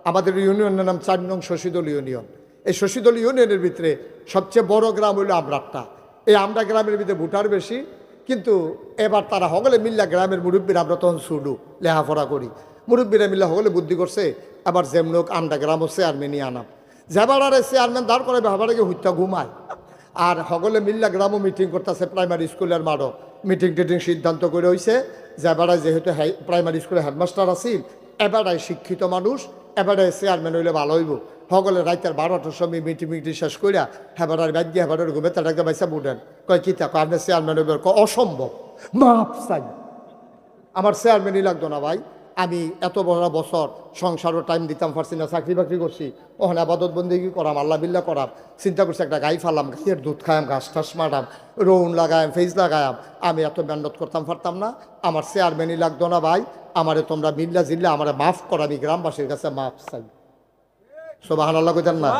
আমাদের ইউনিয়নের নাম 4 নং শশীদল ইউনিয়ন। এই শশীদল ইউনিয়নের ভিতরে সবচেয়ে বড় গ্রাম হইল আমরাটা। এই আমরা গ্রামের ভিতরে ভোটার বেশি, কিন্তু এবার তারা হগলে মিল্লা গ্রামের মুরব্বীরা, আমরা তখন শুডু লেখাপড়া করি, মুরব্বীরা মিল্লা হগলে বুদ্ধি করছে, আবার যেমন আমরা গ্রাম চেয়ারম্যানই আনাম, যেবারে চেয়ারম্যান দাঁড় করে ভাবারে হত্যা ঘুমায়, আর হগলে মিল্লা গ্রামও মিটিং করতেছে, প্রাইমারি স্কুলের মাঠও মিটিং টিটিং সিদ্ধান্ত করে হয়েছে যে এবারে যেহেতু প্রাইমারি স্কুলে হেডমাস্টার আছিল, এবারে শিক্ষিত মানুষ, এবারে চেয়ারম্যান হইলে ভালো হইব। সকলে রাইতের 12টার সময় মিটিং শেষ করিয়া হেবারের ব্যাগ দিয়ে হেবারের ঘুমে তার একটা বাইসা বুঝেন, কয় কি থাকো আপনার চেয়ারম্যান হইবে? অসম্ভব, মাপ চাই, আমার চেয়ারম্যানই লাগতো না ভাই, আমি এত বড় বছর সংসারও টাইম দিতাম পারছি না, চাকরি বাকরি করছি, ওখানে আবাদত বন্দেগি করাম, আল্লাহ বিল্লাহ করাম, চিন্তা করছি একটা গাই ফালাম, গাইয়ের দুধ খায়াম, ঘাস ঠাস মারাম, রৌন লাগায়াম, ফেজ লাগায়াম, আমি এত মেহনত করতাম পারতাম না, আমার চেয়ারম্যানই লাগতো না ভাই, আমারে তোমরা মিল্লা জিল্লা আমার মাফ করা, আমি গ্রামবাসীর কাছে মাফ চাই। সুবহানাল্লাহ কইতেন না?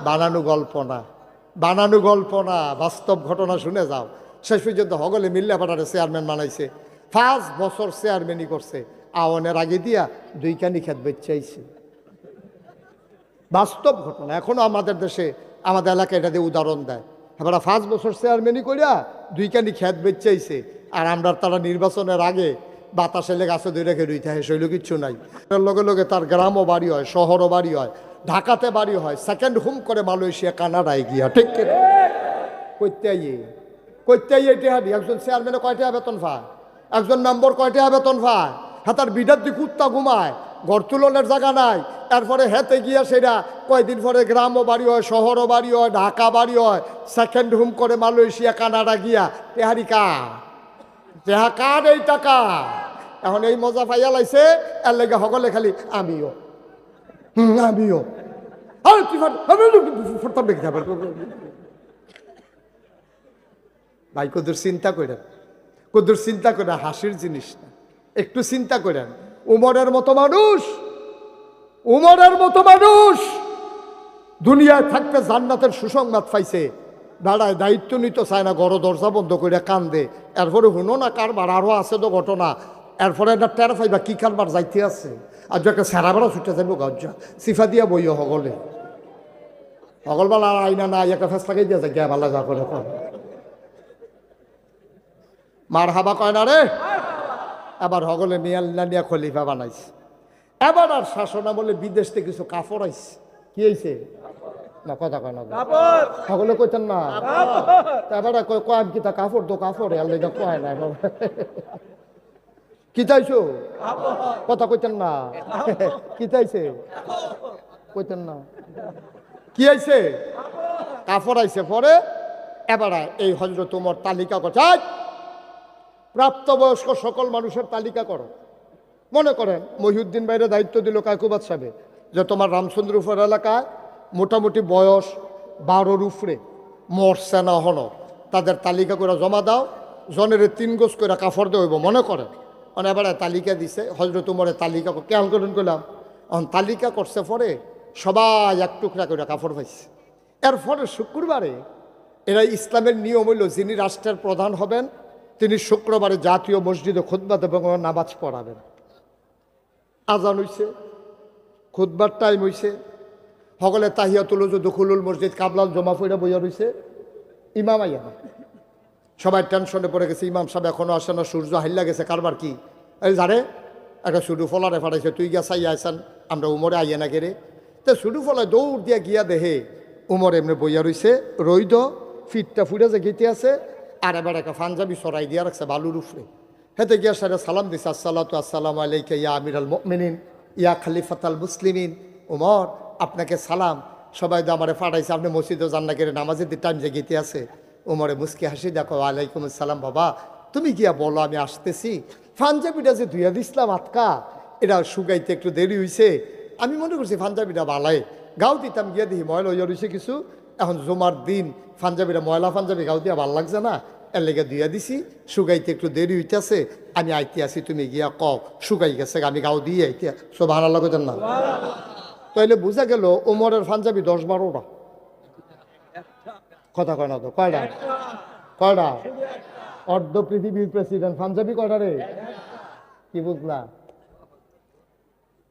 বানানো গল্প না, বানানো গল্প না, বাস্তব ঘটনা শুনে যাও। শেষ পর্যন্ত হগলে মিল্লা পাটারে চেয়ারম্যান বানাইছে, 5 বছর চেয়ারম্যানই করছে, আওয়ানের আগে দিয়া 2 কানি খেত বেচাইছে। বাস্তব ঘটনা, এখনো আমাদের দেশে, আমাদের এলাকায় এটা দিয়ে উদাহরণ দেয়। এবার 5 বছর চেয়ারম্যানই করিয়া 2 কানি খেত বেচাইছে, আর আমরা তারা নির্বাচনের আগে বাতাসে লেগে গাছে ধরে রেখে রইতে হয়, শৈল কিচ্ছু নাই। লগে লগে তার গ্রামও বাড়ি হয়, শহরও বাড়ি হয়, ঢাকাতে বাড়ি হয়, সেকেন্ড হোম করে মালয়েশিয়া কানাডায় গিয়া, ঠিক কিনা? করতে আইয়ে টেহারি একজন চেয়ারম্যানে কয় টাকা বেতন পায়, একজন মেম্বার কয় টাকা বেতন পায়, হাতার বিটার দি কুত্তা ঘুমায়, ঘর তুলনের জায়গা নাই, এরপরে হেতে গিয়া সেটা কয়দিন পরে গ্রামও বাড়ি হয়, শহরও বাড়ি হয়, ঢাকা বাড়ি হয়, সেকেন্ড হোম করে মালয়েশিয়া কানাডা গিয়া, টেহারি যাহা কার এই টাকা। এখন এই মজা পাইয়া লাইছে, এর লেগে হগলে খালি আমিও আমিও ভাই কদুর চিন্তা করেন, কদুর চিন্তা করে, হাসির জিনিস না, একটু চিন্তা করেন। উমরের মতো মানুষ, উমরের মতো মানুষ দুনিয়ায় থাকতে জান্নাতের সুসংবাদ পাইছে, দাঁড়ায় দায়িত্ব নিতে চায় না, ঘর দরজা বন্ধ করে কান্দে। এরপরে শুনো না কারবার আরও আছে তো ঘটনা, এরপরে একটা টের পাইবা কি কারবার যাইতে আছে, আর যে একটা সেরা বেড়া ছুটে যাবো গজ্জা সিফা দিয়া বইও হগলে, হগলবেলা আইনা না একটা ফেস লাগাই দিয়া যায়, গিয়া ভালো যা করে মার হাবা কয় না রে। আবার হগলে মিয়াল্লা নিয়া খলিফা বানাইছে। এবার আর শাসন আমলে বিদেশ থেকে কিছু কাপড় আইছে, কি হয়েছে না কথা কয় না, সকলে কইতেন না, এবার কয় কি তা কাপড় তো কাপড়, আর লেগে কয় না কি চাইছো, কথা কইতেন না, কি চাইছে কইতেন না, কি আইছে কাপড় আইছে। পরে এবার এই হযরত ওমর তালিকা করছে, প্রাপ্তবয়স্ক সকল মানুষের তালিকা করো। মনে করেন মহিউদ্দিন ভাইরে দায়িত্ব দিল কায়কুবাদ সাহেব, যে তোমার রামচন্দ্রপুর এলাকায় মোটামুটি বয়স 12-র উপরে মরছে না হলো, তাদের তালিকা করে জমা দাও, জনের 3 গজ করে কাপড় দেব মনে করেন। মানে এবার তালিকা দিছে, হযরত ওমরের তালিকা কেমন করেন করলাম, এখন তালিকা করছে, পরে সবাই 1 টুকরা করে কাপড় পাইছে। এরপরে শুক্রবারে এরা ইসলামের নিয়ম হইল, যিনি রাষ্ট্রের প্রধান হবেন তিনি শুক্রবারে জাতীয় মসজিদে খুতবা এবং নামাজ পড়াবেন। আজান হইছে, খুতবার টাইম হইছে, সকলে তাহিয়াতুল দুখুলুল মসজিদ কাবলাল জমা ফইরা বইয়া রইছে, ইমাম আইয়া না, সবাই টেনশনে পড়ে গেছে, ইমাম সাহেব এখনো আসে না, সূর্য হাইলা গেছে, কারবার কি এই জানে একটা শুধু ফলারে ফাটাইছে, তুই গিয়া চাই আইসান, আমরা উমরে আইয়া না গেরে, তো শুধু ফলায় দৌড় দিয়া গিয়া দেহে উমর এমনি বইয়া রইছে, রইদ ফিটটা ফুটে যে গেতে আছে, আর এবার একটা পাঞ্জাবি সরাই দিয়া রাখছে বালুর উপরে, হেতে গিয়া সারা সালাম দিছে, আসসালাতু আসসালামু আলাইকা ইয়া আমিরাল মুমিনিন ইয়া খলিফাতাল মুসলিমিন। উমর আপনাকে সালাম, সবাই তো আমারে ফাটাইছে, আপনি মসজিদে যান না করে নামাজের দিন টাইম জেগেতে আছে। ওমরে মুস্কি হাসি দেখো, ওয়ালাইকুম আসসালাম বাবা, তুমি গিয়া বলো আমি আসতেছি। পাঞ্জাবিটা যে ধুইয়া দিছিলাম আটকা, এটা শুকাইতে একটু দেরি হয়েছে, আমি মনে করছি পাঞ্জাবিটা বালাই, গাও দিতাম গিয়া দিই ময়লা হইয়া রয়েছে কিছু, এখন জমার দিন পাঞ্জাবিটা ময়লা পাঞ্জাবি গাও দিয়া ভাল লাগছে না, এর লেগে ধুইয়া দিছি, শুকাইতে একটু দেরি হইতেছে, আমি আইতে আসি, তুমি গিয়া কও শুকাই গেছে, আমি গাও দিয়ে আইতে সব ভালো লাগতেন না। তাইলে বোঝা গেল ওমরের পাঞ্জাবি 10-12টা, কথা কয় না তো, কয়টা কয়টা? অর্ধ পৃথিবীর প্রেসিডেন্ট পাঞ্জাবি কয়টা রে? কি বুঝলা,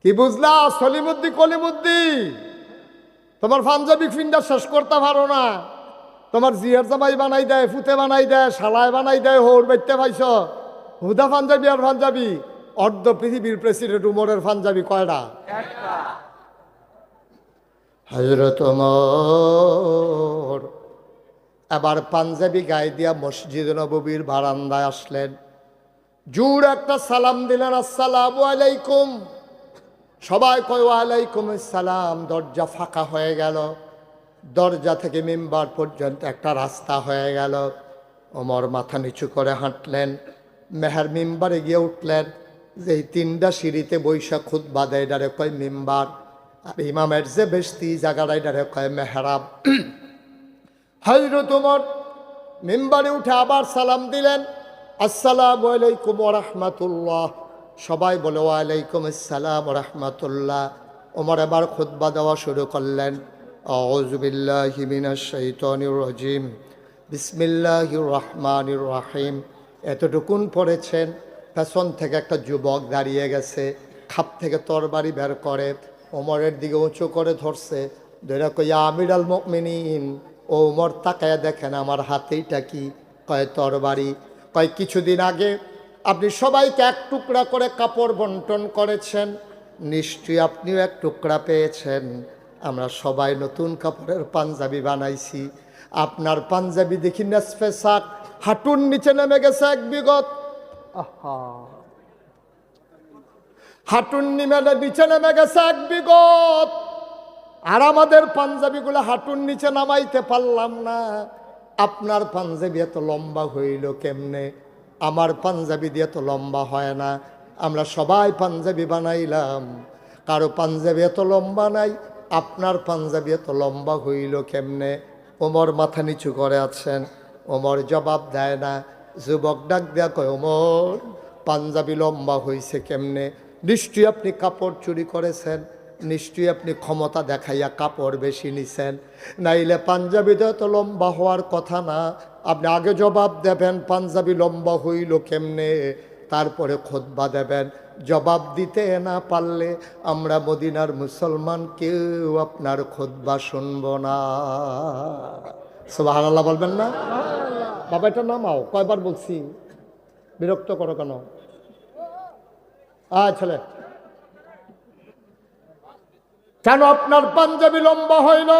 কি বুঝলা সলিমুদ্দি কলিমুদ্দি? তোমার পাঞ্জাবি ফিন্ডা শেষ করতে পারো না, তোমার জিয়ার জামাই বানাই দেয়, ফুতে বানাই দেয়, শালায় বানাই দেয়, হোর বাইতে পাইছ, হুদা পাঞ্জাবি আর পাঞ্জাবি। অর্ধ পৃথিবীর প্রেসিডেন্ট উমরের পাঞ্জাবি কয়টা? হযরত ওমর আবার পাঞ্জাবি গায়ে দিয়া মসজিদ নববীর বারান্দায় আসলেন, জোর একটা সালাম দিলেন, আসসালামু আলাইকুম। সবাই কয় ওয়ালাইকুম আসসালাম। দরজা ফাঁকা হয়ে গেল, দরজা থেকে মিম্বার পর্যন্ত একটা রাস্তা হয়ে গেল। ওমর মাথা নিচু করে হাঁটলেন, মেহের মিম্বারে গিয়ে উঠলেন। যেই 3টা সিঁড়িতে বৈশা খুতবা দেয়, এটারে কয় মিম্বার, আর ইমামের যে বেশতি জায়গাটা এটারে কয় মেহরাব। হযরত ওমর মিম্বারে উঠে আবার সালাম দিলেন, আসসালামু আলাইকুম ওয়া রাহমাতুল্লাহ। সবাই বলে ওয়ালাইকুম আসসালাম ওয়া রাহমাতুল্লাহ। ওমর এবার খুতবা দেওয়া শুরু করলেন, আউযু বিল্লাহি মিনাশ শাইতানির রাজিম, বিসমিল্লাহির রহমানির রহিম। এতটুকুন পড়েছেন, পেছন থেকে একটা যুবক দাঁড়িয়ে গেছে, খাপ থেকে তরবারি বের করে ওমরের দিকে উঁচু করে ধরছে, ধরে কই আমিরুল মুমিনিন। ও ওমর তাকায়া দেখেন আমার হাতেইটা কি? কয় তরবারি। কয় কিছুদিন আগে আপনি সবাইকে এক টুকরা করে কাপড় বন্টন করেছেন, নিশ্চয়ই আপনিও এক টুকরা পেয়েছেন। আমরা সবাই নতুন কাপড়ের পাঞ্জাবি বানাইছি, আপনার পাঞ্জাবি দেখি নেসফে সাক, হাঁটুর নিচে নেমে গেছে এক বিগত। আহা, হাঁটুর নিচে নেমে গেছে এক বিগত, আর আমাদের পাঞ্জাবিগুলো হাঁটুর নিচে নামাইতে পারলাম না। আপনার পাঞ্জাবি এত লম্বা হইল কেমনে? আমার পাঞ্জাবি দিয়ে তো লম্বা হয় না। আমরা সবাই পাঞ্জাবি বানাইলাম, কারো পাঞ্জাবি এত লম্বা নাই, আপনার পাঞ্জাবি এত লম্বা হইল কেমনে? ওমর মাথা নিচু করে আছেন, ওমর জবাব দেয় না। যুবক ডাক দেয়া কয়, ওমর পাঞ্জাবি লম্বা হইছে কেমনে? নিশ্চয়ই আপনি কাপড় চুরি করেছেন, নিশ্চয়ই আপনি ক্ষমতা দেখাইয়া কাপড় বেশি নিছেন, নাইলে পাঞ্জাবিটা তো লম্বা হওয়ার কথা না। আপনি আগে জবাব দেবেন পাঞ্জাবি লম্বা হইল কেমনে, তারপরে খুতবা দেবেন। জবাব দিতে না পারলে আমরা মদিনার মুসলমান কেউ আপনার খুতবা শুনব না। সুবহানাল্লাহ বলবেন না? বাবা এটা নামাও, কয়বার বলছি, বিরক্ত করো কেন? ছেলে, কেন আপনার পাঞ্জাবি লম্বা হইল?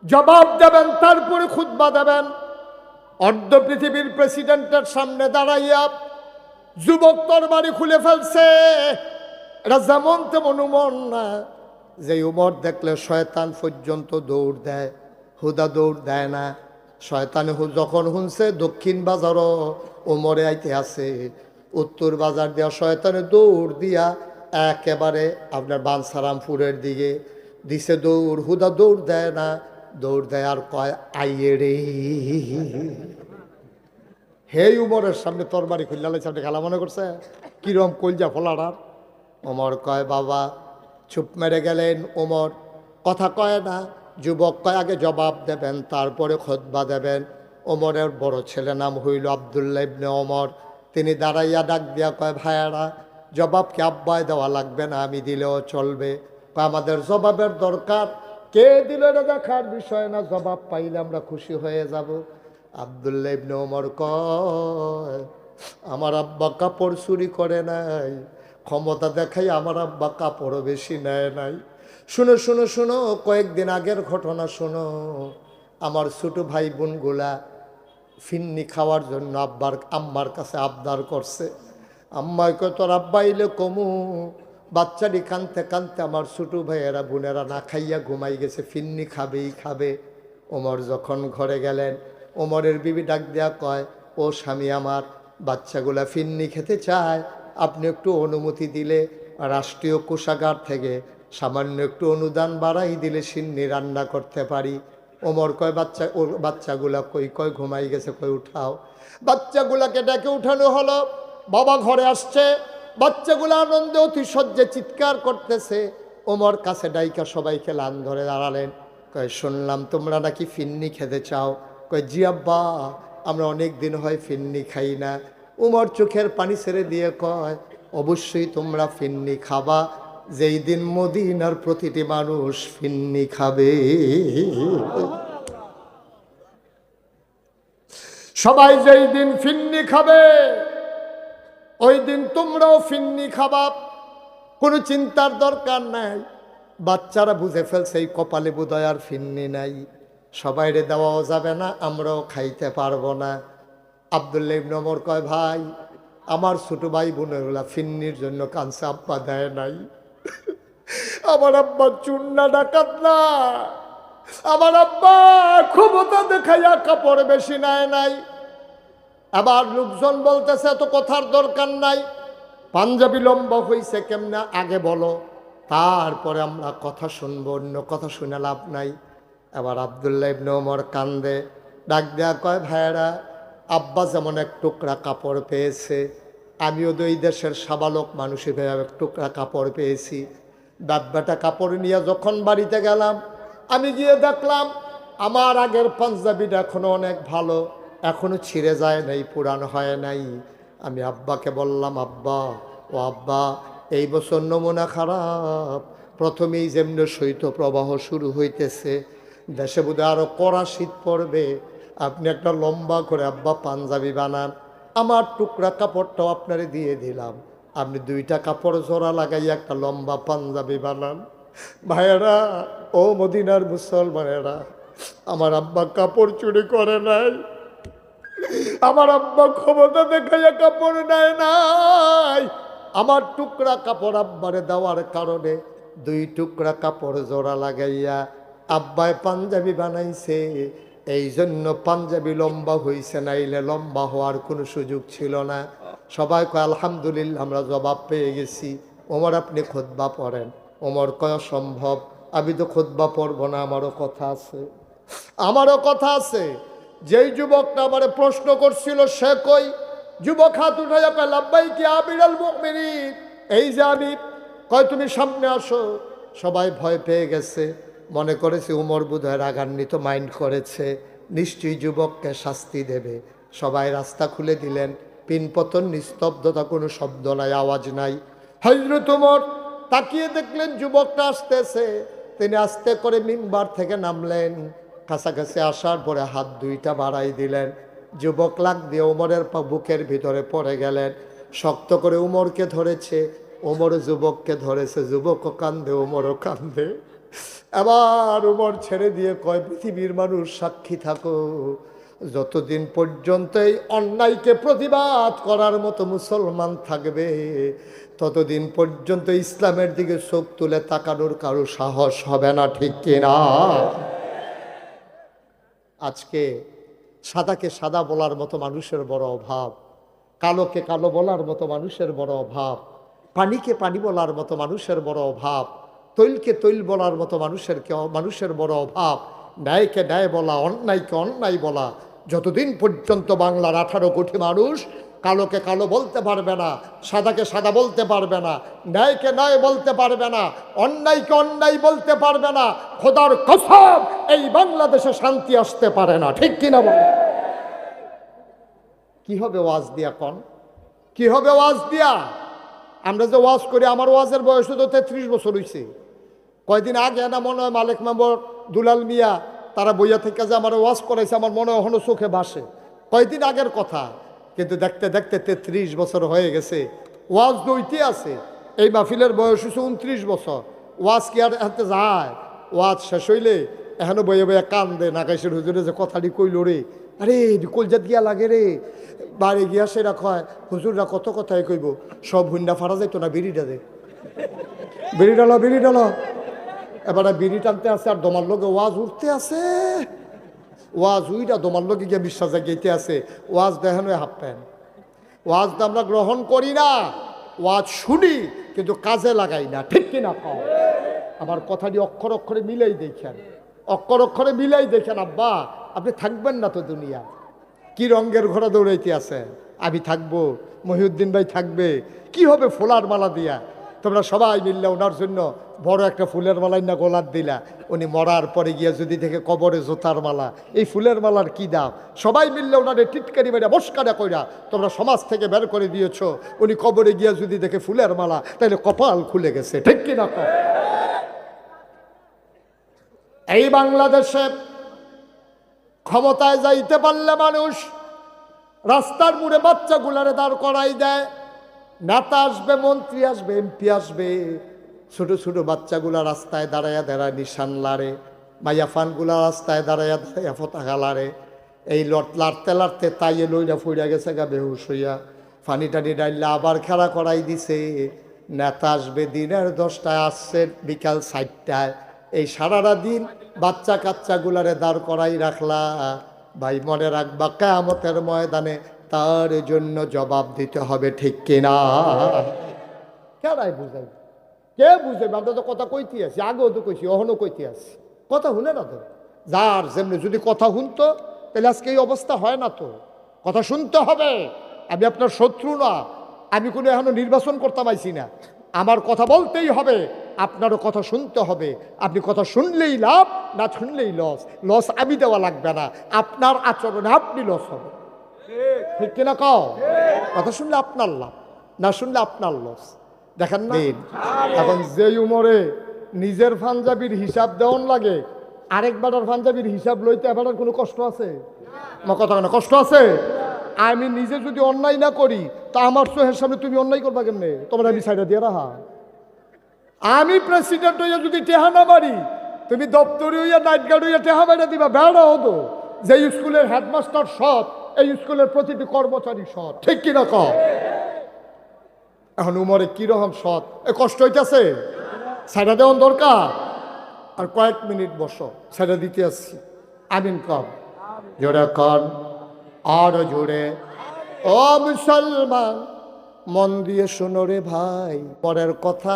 জবাব দেবেন, তারপরে খুতবা দেবেন। অর্ধ পৃথিবীর প্রেসিডেন্টের সামনে দাঁড়াইয়া যুবক তরবারি খুলে ফেলছে। এটা যেমন তেমন উমর না, যে উমর দেখলে শয়তান পর্যন্ত দৌড় দেয়, হুদা দৌড় দেয় না। শয়তান যখন শুনছে দক্ষিণ বাজারও উমরে আইতে আছে, উত্তর বাজার দিয়া শয়তানে দৌড় দিয়া একেবারে আপনার বানসারামপুরের দিকে দিছে দৌড়। হুদা দৌড় দেয় না, দৌড় দেয় আর কয় আইয়ে রে। হে উমরের সামনে তরবারি খুললে সামনে খেলা মনে করছে, কিরম কলজা ফোলার। ওমর কয়, বাবা চুপ মেরে গেলেন। ওমর কথা কয় না। যুবক কয়, আগে জবাব দেবেন তারপরে খুতবা দেবেন। ওমরের বড় ছেলে নাম হইল আব্দুল্লাহ ইবনে ওমর। তিনি দাঁড়াইয়া ডাক দিয়া কয়, ভাইয়ারা জবাব কি আব্বায় দেওয়া লাগবে না, আমি দিলেও চলবে? আমাদের জবাবের দরকার, কে দিল এটা দেখার বিষয় না, জবাব পাইলে আমরা খুশি হয়ে যাব। আব্দুল্লাহ ইবনে ওমর কয়, আমার আব্বা কাপড় চুরি করে নাই, ক্ষমতা দেখাই আমার আব্বা কাপড়ও বেশি নেয় নাই। শুনো শুনো শুনো, কয়েকদিন আগের ঘটনা শোনো। আমার ছোট ভাই বোনগুলা ফিন্নি খাওয়ার জন্য আম্মার কাছে আবদার করছে। আম্মাই কয়, তোর আব্বা এলে কমু, বাচ্চাটি কানতে কানতে আমার ছোটো ভাইয়েরা বোনেরা না খাইয়া ঘুমাই গেছে, ফিন্নি খাবেই খাবে। ওমর যখন ঘরে গেলেন, ওমরের বিবি ডাক দেয়া কয়, ও স্বামী আমার, বাচ্চাগুলা ফিন্নি খেতে চায়, আপনি একটু অনুমতি দিলে রাষ্ট্রীয় কোষাগার থেকে সামান্য একটু অনুদান বাড়াই দিলে সিন্নি রান্না করতে পারি। ওমর কয়, বাচ্চাগুলা কই? কয় ঘুমাই গেছে। কই উঠাও। বাচ্চাগুলাকে ডেকে উঠানো হলো। বাবা ঘরে আসছে, বাচ্চাগুলা আনন্দে অতিশয্যে চিৎকার করতেছে। ওমর কাছে ডাইকা সবাইকে লান ধরে দাঁড়ালেন। কয়, শুনলাম তোমরা নাকি ফিন্নি খেতে চাও। কয়, জি আব্বা, আমরা অনেক দিন হয় ফিন্নি খাই না। উমর চোখের পানি ছেড়ে দিয়ে কয়, অবশ্যই তোমরা ফিন্নি খাবা যেই দিন মদিনার প্রতিটি মানুষ ফিন্নি খাবে। সবাই যেই দিন ফিন্নি খাবে ওই দিন তোমরাও ফিন্নি খাবা, কোনো চিন্তার দরকার নাই। বাচ্চারা বুঝে ফেলছে এই কপালে বোধহয় আর ফিন্নি নাই, সবাইরে দেওয়াও যাবে না, আমরাও খাইতে পারবো না। আব্দুল্লাহ ইবনে ওমর কয়, ভাই, আমার ছোট ভাই বোনেরা ফিন্নির জন্য কাঁদছে, আব্বা দেয় নাই। আমার আব্বা চুন্না ডাকাত না, আমার আব্বা ক্ষমতা দেখাইয়া কাপড় বেশি নেয় নাই। আবার লোকজন বলতেছে এত কথার দরকার নাই, পাঞ্জাবি লম্বা হইছে কেমনে আগে বলো, তারপরে আমরা কথা শুনবো, অন্য কথা শুনে লাভ নাই। এবার আব্দুল্লাহ ইবনে ওমর কান্দে, ডাক দেয়া কয়, ভাইয়েরা, আব্বা যেমন এক টুকরা কাপড় পেয়েছে, আমিও দুই দেশের সাবালক মানুষ হিসেবে এক টুকরা কাপড় পেয়েছি। দাঁতবাটা কাপড় নিয়ে যখন বাড়িতে গেলাম, আমি গিয়ে দেখলাম আমার আগের পাঞ্জাবিটা এখনো অনেক ভালো, এখনো ছিঁড়ে যায় নাই, পুরানো হয় নাই। আমি আব্বাকে বললাম, আব্বা, ও আব্বা, এই বছর নমুনা খারাপ, প্রথমেই যেমনি শৈত্যপ্রবাহ শুরু হইতেছে, দেশে বোধহয় আরও কড়া শীত পড়বে, আপনি একটা লম্বা করে আব্বা পাঞ্জাবি বানান, আমার টুকরা কাপড়টাও আপনারে দিয়ে দিলাম, আপনি দুইটা কাপড় জোড়া লাগাইয়া একটা লম্বা পাঞ্জাবি বানান। ভাইয়েরা, ও মদিনার মুসলমানেরা, আমার আব্বা কাপড় চুরি করে নাই, আমার আব্বা ক্ষমতা দেখাইয়া কাপড় নেয় নাই, আমার টুকরা কাপড় আব্বারে দেওয়ার কারণে দুই টুকরা কাপড় জোড়া লাগাইয়া আব্বায় পাঞ্জাবি বানাইছে, এই জন্য পাঞ্জাবি লম্বা হইছে, নাইলে লম্বা হওয়ার কোনো সুযোগ ছিল না। সবাই কয় আলহামদুলিল্লাহ, আমরা জবাব পেয়ে গেছি। ওমর, আপনি খুতবা পড়েন। ওমর কয়, সম্ভব, আমি তো খুতবা পড়বো না, আমারও কথা আছে, আমারও কথা আছে। যেই যুবকটা আমারে প্রশ্ন করছিল সে কই? যুবক হাত উঠাইয়া কয়, লাব্বাইকি আমিরুল মুমিনিন, এই যে আমি। কয়, তুমি সামনে আসো। সবাই ভয় পেয়ে গেছে, মনে করেছে উমর বোধহয় রাগান্বিত মাইন্ড করেছে, নিশ্চয়ই যুবককে শাস্তি দেবে। সবাই রাস্তা খুলে দিলেন, পিনপতন, নিস্তব্ধতা, কোনো শব্দ নাই, আওয়াজ নাই। হযরত ওমর তাকিয়ে দেখলেন যুবকটা আসতেছে, তিনি আস্তে করে মিম্বার থেকে নামলেন, কাছাকাছি আসার পরে হাত দুইটা বাড়াই দিলেন, যুবক লাগ দিয়ে ওমরের বুকের ভিতরে পড়ে গেলেন, শক্ত করে উমরকে ধরেছে, ওমর যুবককে ধরেছে, যুবকও কান্দে, ওমরও কান্দে। আবার উমর ছেড়ে দিয়ে কয়, পৃথিবীর মানুষ সাক্ষী থাকো, যতদিন পর্যন্ত এই অন্যায়কে প্রতিবাদ করার মতো মুসলমান থাকবে, ততদিন পর্যন্ত ইসলামের দিকে চোখ তুলে তাকানোর কারো সাহস হবে না, ঠিক কিনা? আজকে সাদাকে সাদা বলার মতো মানুষের বড় অভাব, কালোকে কালো বলার মতো মানুষের বড় অভাব, পানিকে পানি বলার মতো মানুষের বড় অভাব, তৈলকে তৈল বলার মতো মানুষের বড় অভাব, ন্যায়কে ন্যায় বলা, অন্যায়কে অন্যায় বলা। যতদিন পর্যন্ত বাংলার 18 কোটি মানুষ কালোকে কালো বলতে পারবে না, সাদাকে সাদা বলতে পারবে না, ন্যায়কে ন্যায় বলতে পারবে না, অন্যায়কে অন্যায় বলতে পারবে না, খোদার কসম এই বাংলাদেশে শান্তি আসতে পারে না, ঠিক কিনা বলে? কি হবে ওয়াজ দিয়া কন? কি হবে ওয়াজ দিয়া? আমরা যে ওয়াজ করি, আমার ওয়াজের বয়স তো 33 বছর হয়েছে। কয়দিন আগে না মনে হয় মালিক মেম্বর দুলাল মিয়া তারা বইয়া থেকে যে আমার ওয়াজ করাইছে, আমার মনে হয় এখনো চোখে ভাসে, কয়দিন আগের কথা। কিন্তু দেখতে দেখতে 33 বছর হয়ে গেছে, ওয়াজ দইতে আছে। এই মাহফিলের বয়স হচ্ছে 29 বছর। ওয়াজ কি আর হাতে যায়? ওয়াজ শেষ হইলে এখনো বইয়ে বইয়া কান্দে, নাগাইশের হুজুরে যে কথাটি কইল রে, আরে কলজাত গিয়া লাগে রে, বাড়ি গিয়া সেরা কয় হুজুররা কত কথাই কইব, সব হুন্ডা ফারা যাইতো না, বিড়িটা দে। বিড়ি ডালো, বিড়ি ডালো। এবারে বিড়ি টানতে আছে আর দমার লোকে ওয়াজ উঠতে আছে। ওয়াজ উইটা দমার লোকে গিয়ে বিশ্বাস জাগিয়ে আছে। ওয়াজ দেখানো হাফ প্যান্ট। ওয়াজ তো আমরা গ্রহণ করি না, ওয়াজ শুনি কিন্তু কাজে লাগাই না, ঠিক কিনা কও? আমার কথাটি অক্ষর অক্ষরে মিলাই দেখেন, অক্ষর অক্ষরে মিলাই দেখেন। আব্বা আপনি থাকবেন না তো দুনিয়া, কি রঙের ঘোড়া দৌড়াইতে আছে? আমি থাকবো, মহিউদ্দিন ভাই থাকবে, কি হবে ফুলার মালা দিয়া? তোমরা সবাই মিললে ওনার জন্য বড় একটা ফুলের মালাই না গোলাপ দিলা, উনি মরার পরে গিয়া যদি দেখে কবরে জোতার মালা, এই ফুলের মালার কি দাম? সবাই মিললে ওনারে টিটকারি মেরে মস্কারা কইরা তোমরা সমাজ থেকে বের করে দিয়েছ, উনি কবরে গিয়া যদি দেখে ফুলের মালা, তাহলে কপাল খুলে গেছে, ঠিক কিনা? এই বাংলাদেশে ক্ষমতায় যাইতে পারলে মানুষ রাস্তার মুড়ে বাচ্চাগুলারে দাঁড় করাই দেয়। নেতা আসবে, মন্ত্রী আসবে, এমপি আসবে, ছোট ছোট বাচ্চাগুলা রাস্তায় দাঁড়াইয়া দাঁড়ায় নিশান লাড়ে, মাইয়া ফানগুলা রাস্তায় দাঁড়াইয়া দাঁড়াইয়া পতাকা লাড়ে। এই লাড়তে লাড়তে তাইয়ে লইয়া ফুইয়া গেছে গা বেহুশ হইয়া, ফানি টানি ডাইল্লা আবার খেলা করাই দিছে। নেতা আসবে দিনের 10টায়, আসছে বিকাল 4টায়। এই সারাটা দিন বাচ্চা কাচ্চাগুলারে দাঁড় করাই রাখলা। ভাই মনে রাখবা, কিয়ামতের ময়দানে তার জন্য জবাব দিতে হবে, ঠিক কিনা? কেনাই বুঝাই, কে বুঝে? আমরা তো কথা কইতে আছি, আগেও তো কইছি, অহনও কইতে আছি, কথা শুনে না তো। যার যেমনি যদি কথা শুনতো তাহলে আজকে এই অবস্থা হয় না তো। কথা শুনতে হবে। আমি আপনার শত্রু না, আমি কোনো এখনো নির্বাচন করতাম আইছি না। আমার কথা বলতেই হবে, আপনারও কথা শুনতে হবে। আপনি কথা শুনলেই লাভ, না শুনলেই লস। লস আমি দেওয়া লাগবে না, আপনার আচরণে আপনি লস হবে, ঠিক কিনা কও? কথা শুনলে আপনার লাভ, না শুনলে আপনার লস। দেখেন না এখন যে উমরে নিজের পাঞ্জাবির হিসাব দেওয়ান লাগে, আরেকবার পাঞ্জাবির হিসাব লইতে এবার কোনো কষ্ট আছে? কথা না, কষ্ট আছে? আমি নিজে যদি অন্যায় না করি তা আমার চোখের সামনে তুমি অন্যায় করবা কেমনে? তোমার আমি সাইডা দিয়ে রাহা। আমি প্রেসিডেন্ট হইয়া যদি টেহা না মারি, তুমি দপ্তরে হইয়া নাইট গার্ড হইয়া টেহা মারা দিবা, বেড়া হতো। যে স্কুলের হেডমাস্টার সৎ, এই স্কুলের প্রতিটি কর্মচারী সৎ, ঠিক কিনা কও? এখন উমরে কিরকম সৎ, এ কষ্ট হইতেছে, সাইডা দেওয়ান দরকার। আর কয়েক মিনিট বসো, সাইডা দিতে আসছি। আমিন কর, জোরে কর, আরো জোরে। ও মুসলমান মন দিয়ে শোনো রে ভাই, পরের কথা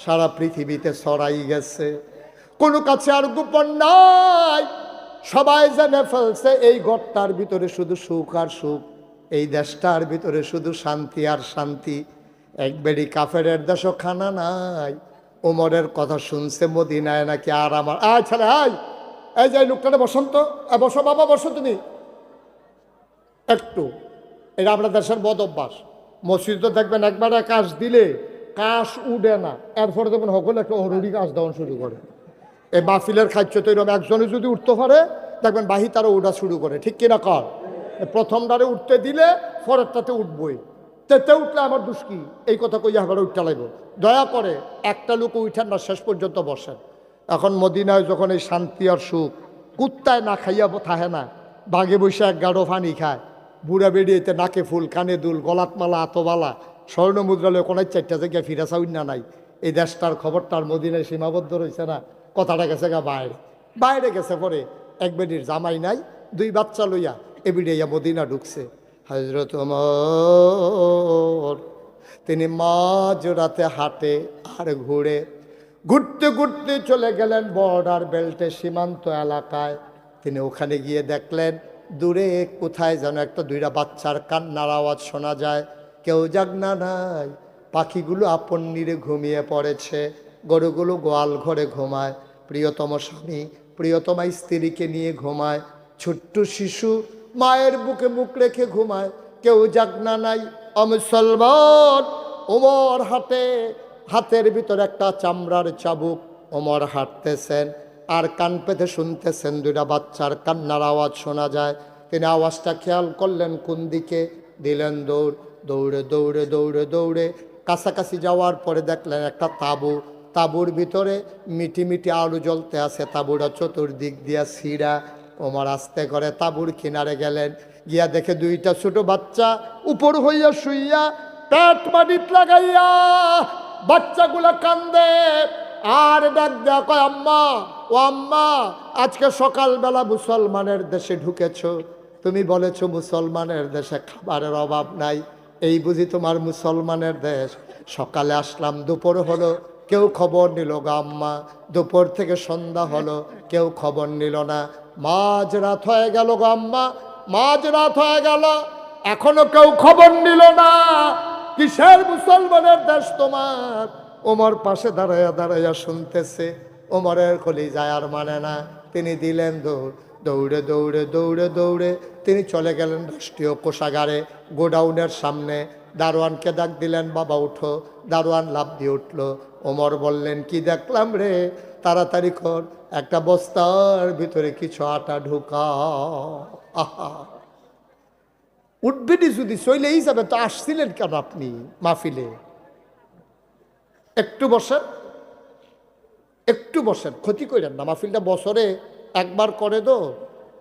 সারা পৃথিবীতে ছড়াই গেছে, কোনো কাছে আর গোপন নাই, সবাই জেনে ফেলছে। এই ঘরটার ভিতরে শুধু সুখ আর সুখ, এই দেশটার ভিতরে শুধু শান্তি আর শান্তি। এক বেড়ি কাফেরের দেশও খানা নাই। ওমরের কথা শুনছে মদিনায় নাকি আর আমার ছেলে, এই যে লোকটারে বসন্ত, বসো বাবা, বসো তুমি একটু। এটা আপনার দেশের বদ অভ্যাস। মসজিদে দেখবেন একবারে কাশ দিলে কাশ উঠে না, এরপরে দেখবেন সকলে একটা হরুড়ি কাশ দেওয়া শুরু করে। এই বাফিলের খাদ্য তো এরকম একজনে যদি উঠতে পারে দেখবেন বাহি তারও উঠা শুরু করে, ঠিক কিনা কর? প্রথমটারে উঠতে দিলে পরেরটাতে উঠবই, তেতে উঠলে আমার দুষ্কি, এই কথা কইয়া আবার উঠতে লাগবে। দয়া করে একটা লোক উঠেন না, শেষ পর্যন্ত বসেন। এখন মদিনায় যখন এই শান্তি আর সুখ, কুত্তায় না খাইয়া থাকে না, বাঘে বসে এক গাঢ় পানি খায়, বুড়া বেরিয়েতে নাকে ফুল, কানে দুল, গলাত মালা, আতবালা, স্বর্ণ মুদ্রালয় কোনায় 4টা জায়গায় ফিরা চাউন না নাই। এই দেশটার খবরটার মদিনায় সীমাবদ্ধ রয়েছে না, কথাটা গেছে গা বাইরে, বাইরে গেছে। পরে এক বেডির জামাই নাই, 2 বাচ্চা লইয়া এবিডে মদিনা ঢুকছে। হযরত ওমর তিনি মাঝ রাতে হাঁটে আর ঘুরে, ঘুরতে ঘুরতে চলে গেলেন বর্ডার বেল্টে, সীমান্ত এলাকায়। তিনি ওখানে গিয়ে দেখলেন দূরে কোথায় যেন একটা 2টা বাচ্চার কান্নার আওয়াজ শোনা যায়। কেউ জাগনা নাই, পাখিগুলো আপন নিরে ঘুমিয়ে পড়েছে, গরুগুলো গোয়াল ঘরে ঘুমায়, প্রিয়তম স্বামী প্রিয়তমা স্ত্রীকে নিয়ে ঘুমায়, ছোট্ট শিশু মায়ের বুকে মুখ রেখে ঘুমায়, কেউ জাগনা নাই। মুসলমান ওমর হাঁটে, হাতের ভিতর একটা চামড়ার চাবুক। ওমর হাঁটতেছেন আর কান পেতে শুনতেছেন 2টা বাচ্চার কান্নার আওয়াজ শোনা যায়। তিনি আওয়াজটা খেয়াল করলেন কোন দিকে, দিলেন দৌড়। দৌড়ে দৌড়ে দৌড়ে দৌড়ে কাছাকাছি যাওয়ার পরে দেখলেন একটা তাঁবু, তাঁবুর ভিতরে মিটি মিটি আলো জ্বলতে আছে, তাঁবুটা চতুর্দিক দিয়া ছিঁড়া। ওমর আস্তে করে তাঁবুর কিনারে গেলেন, গিয়া দেখে 2টা ছোট বাচ্চা উপর হইয়া শুইয়া, পেট মাটিত লাগাইয়া বাচ্চাগুলা কান্দে আর ডাক দেয়া কয় আম্মা, ও আম্মা, আজকে সকালবেলা মুসলমানের দেশে ঢুকেছো, তুমি বলেছো মুসলমানের দেশে খাবারের অভাব নাই, এই বুঝি তোমার মুসলমানের দেশ? সকালে আসলাম, দুপুর হলো, কেউ খবর নিল গো আম্মা, দুপুর থেকে সন্ধ্যা হলো, কেউ খবর নিল না, মাঝরাত হয়ে গেল গো আম্মা, মাঝরাত হয়ে গেল, এখনো কেউ খবর নিল না, কিসের মুসলমানের দেশ তোমার? ওমর পাশে দাঁড়াইয়া দাঁড়াইয়া শুনতেছে, ওমরের কলিজায় আর মানে না, তিনি দিলেন দৌড়, দৌড়ে দৌড়ে দৌড়ে দৌড়ে তিনি চলে গেলেন রাষ্ট্রীয় কোষাগারে, গোডাউনের সামনে। দারোয়ানকে ডাক দিলেন, বাবা উঠো। দারোয়ান লাফ দিয়ে উঠল। ওমর বললেন, কি দেখলাম রে? তাড়াতাড়ি কর, একটা বস্তার ভিতরে কিছু আটা ঢুকা। আহা, উঠবেনি যদি চলেই যাবে তো আসছিলেন কেন আপনি মাহফিলে? একটু বসেন, একটু বসেন, ক্ষতি করেন না। মাহফিলটা বছরে একবার করে দো,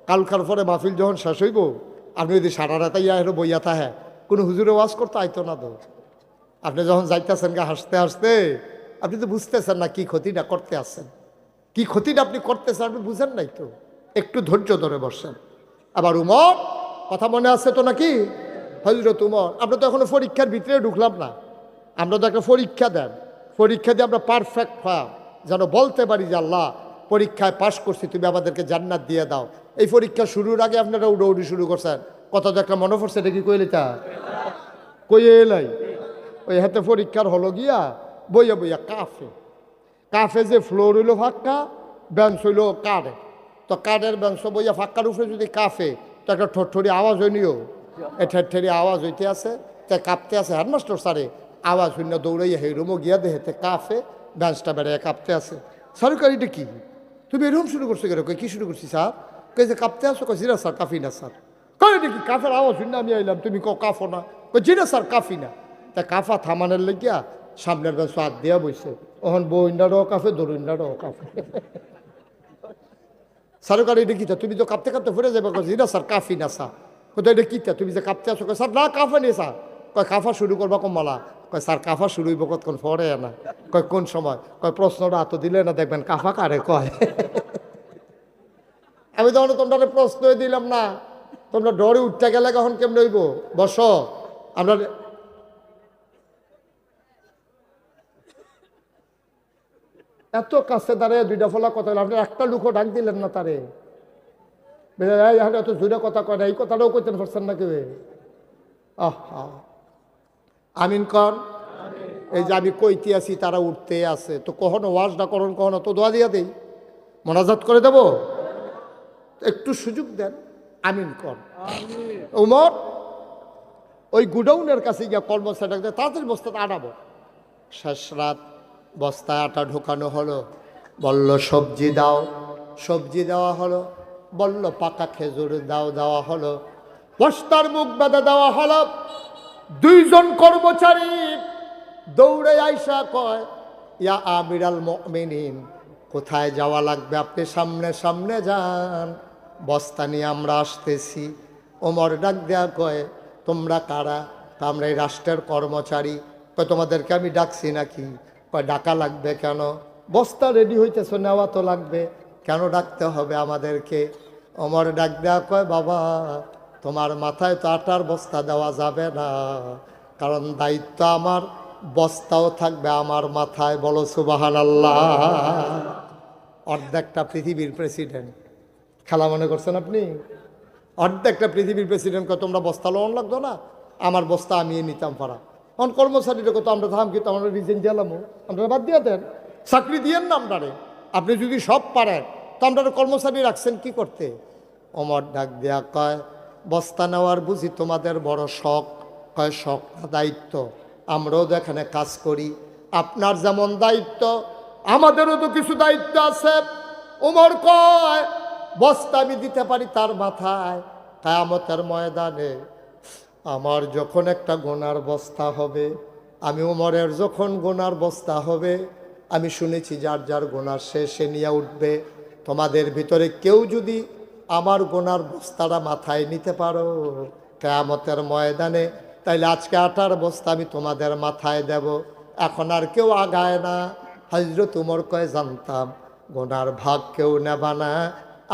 কালকার পরে মাহফিল যখন শেষ হইব, আপনি যদি সারা রাতাই আরো বইয়া থাহে, কোনো হুজুরে ওয়াজ করতে আইতো না তো। আপনি যখন যাইতেছেন গা হাসতে হাসতে, আপনি তো বুঝতেছেন না কি ক্ষতিটা করতে আসছেন, কি ক্ষতিটা আপনি করতেছেন, আপনি বুঝেন নাই তো। একটু ধৈর্য ধরে বসেন। আবার উমর, কথা মনে আছে তো নাকি? হযরত উমর, আমরা তো এখনো পরীক্ষার ভিতরে ঢুকলাম না। আমরা তো একটা পরীক্ষা দেন, পরীক্ষা দিয়ে আমরা পারফেক্ট হওয়া, যেন বলতে পারি যে আল্লাহ পরীক্ষায় পাশ করছি, তুমি আমাদেরকে জান্নাত দিয়ে দাও। এই পরীক্ষা শুরুর আগে আপনারা উড়ি শুরু করছেন। কথা তো একটা মনে পড়ছে, এটা কি কইলে তা কইয়ে এলাই? ওই হাতে পরীক্ষার হলো গিয়া বইয়া বইয়া কাফে, কাফে যে ফ্লোর হইলো ফাঁকা, বেঞ্চ হইলো কাঠে, তো কাঠের বেঞ্চ বইয়া ফাঁকার উপরে যদি কাফে, তো একটা ঠোঁটঠড়ি আওয়াজ হইনিও, এ ঠেরঠেরি আওয়াজ হইতে আছে, তাই কাঁপতে আছে। হেডমাস্টার স্যারে আওয়াজ হইনা দৌড়াইয়া সেই রুমও গিয়া দেহেতে কাফে, বেঞ্চটা বেড়ে কাঁপতে আছে। সরকারিটা কি, তুমি এরকম শুরু করছো কেন? কি শুরু করছি স্যার? কে যে কাঁপতে আসো? কই জিরা স্যার, কাফি না স্যার। কই দেখি কাফের আওয়াজ শুনে আমি আইলাম, তুমি কাফো না? কই জিরা স্যার, কাফি না। তা কাফা থামানের লেগিয়া সামনের বেঞ্চ হাত দিয়া বইছে, ওখান বইন্ডারও কাফে, দরুইন্ডারও কাফে। সরকারি এটা কিতা? তুমি তো কাঁপতে কাঁপতে ফুরে যাবে। জিরা স্যার, কাফি না স্যার। কোথায় এটা কিতা? তুমি যে কাঁপতে আসো? স্যার না, কাফা নেই স্যার। কয় কাফা শুরু করবা কমলা? কয় স্যার কাফা শুরু হইব কতক্ষণ পরে না। কয় কোন সময়? কয় প্রশ্নটা এত দিলে না দেখবেন কাফা কারে কয়। আমি তখন তোমরা প্রশ্ন দিলাম না, তোমরা ডরে উঠতে গেলে কখন কেমন হইব? বসো। আমরা এত কাছে দাঁড়িয়ে দুইটা ফলা কথা বলে, আপনি একটা লুকো ডাক দিলেন না তারে? এত জোরে কথা কয় না, এই কথাটাও কইতে পারছেন না কেউ? আহা, আমিন কর। এই যে আমি কইতে আছি তারা উঠতে আছে, তো কখনো ওয়াজ না করুন, কখনো তো দোয়া দিয়া দেই, মোনাজাত করে দেব, একটু সুযোগ দেন। আমিন কর। উমর ওই গুডাউনের কাছে গিয়া কর্মচারী তাড়াতাড়ি বস্তাটা আনাবো। শেষ রাত, বস্তায় আটা ঢোকানো হলো, বলল সবজি দাও, সবজি দেওয়া হলো, বলল পাকা খেজুর দাও, দেওয়া হলো, বস্তার মুখ বেঁধে দেওয়া হলো। দুইজন কর্মচারী দৌড়ে আইসা কয়, ইয়া আমিরাল মুমিনিন, কোথায় যাওয়া লাগবে? আপনি সামনে সামনে যান, বস্তা নিয়ে আমরা আসতেছি। ওমর ডাক দেয়া কয়, তোমরা কারা? তা আমরা এই রাষ্ট্রের কর্মচারী। কয় তোমাদেরকে আমি ডাকছি নাকি? কয় ডাকা লাগবে কেন? বস্তা রেডি হইতেছ, নেওয়া তো লাগবে, কেন ডাকতে হবে আমাদেরকে? ওমর ডাক দেয়া কয়, বাবা তোমার মাথায় তো আটার বস্তা দেওয়া যাবে না, কারণ দায়িত্ব আমার, বস্তাও থাকবে আমার মাথায়। বলো সুবহানাল্লাহ। অর্ধেকটা পৃথিবীর প্রেসিডেন্ট, খেলা মনে করছেন আপনি? অর্ধেকটা পৃথিবীর প্রেসিডেন্ট কয় তোমরা বস্তা লোন লাগতো না, আমার বস্তা আমি নিতাম পারা। এখন কর্মচারীরা কত আমরা থাম, কিন্তু আমরা রিজেন দিলামও, আমরা বাদ দিয়ে দেন, চাকরি দিয়েন না আপনারে। আপনি যদি সব পারেন তো আপনারা কর্মচারী রাখছেন কি করতে? ওমর ডাক দেয়া কয়, বস্তা নেওয়ার বুঝি তোমাদের বড় শখ? কয় শখ না, দায়িত্ব। আমরাও তো এখানে কাজ করি, আপনার যেমন দায়িত্ব আমাদেরও তো কিছু দায়িত্ব আছে। ওমর কয়, বস্তা আমি দিতে পারি তার মাথায়, কিয়ামতের ময়দানে আমার যখন একটা গোনার বস্তা হবে, আমি ওমরের যখন গোনার বস্তা হবে, আমি শুনেছি যার যার গোনার সে নিয়ে উঠবে। তোমাদের ভিতরে কেউ যদি আমার গোনার বস্তাটা মাথায় নিতে পারো কিয়ামতের ময়দানে, তাইলে আজকে আটার বস্তা আমি তোমাদের মাথায় দেব। এখন আর কেউ আগায় না। হযরত ওমর কয় জানতাম গোনার ভাগ কেউ নেবা না,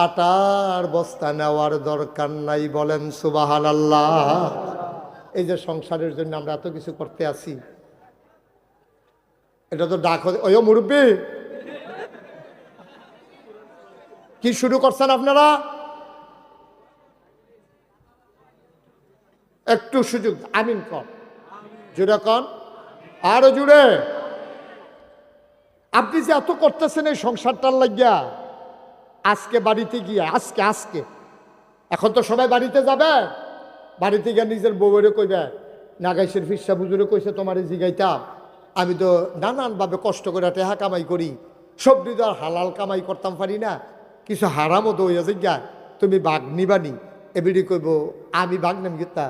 আটার বস্তা নেওয়ার দরকার নাই। বলেন সুবহানাল্লাহ। এই যে সংসারের জন্য আমরা এত কিছু করতে আছি, এটা তো ডাক। ওই মুরব্বী কি শুরু করছেন আপনারা? একটু সুযোগ আমিন কর, জুড়ে কন, আরো জুড়ে। আপনি যে এত করতেছেন এই সংসারটার লাগিয়া, আজকে বাড়িতে গিয়ে আজকে এখন তো সবাই বাড়িতে যাবে, বাড়িতে গিয়ে নিজের বউয়েরও কইবে, নাগাইশের ফিসা বুজুরে কইছে তোমার জিগাইতাম, আমি তো নানানভাবে কষ্ট করে টেহা কামাই করি, সবজি তো আর হালাল কামাই করতাম পারি না, কিছু হারামও দইয়া জিজ্ঞা, তুমি বাঘ নিবানি। এবিডি কইব আমি বাঘ নেম গীতা।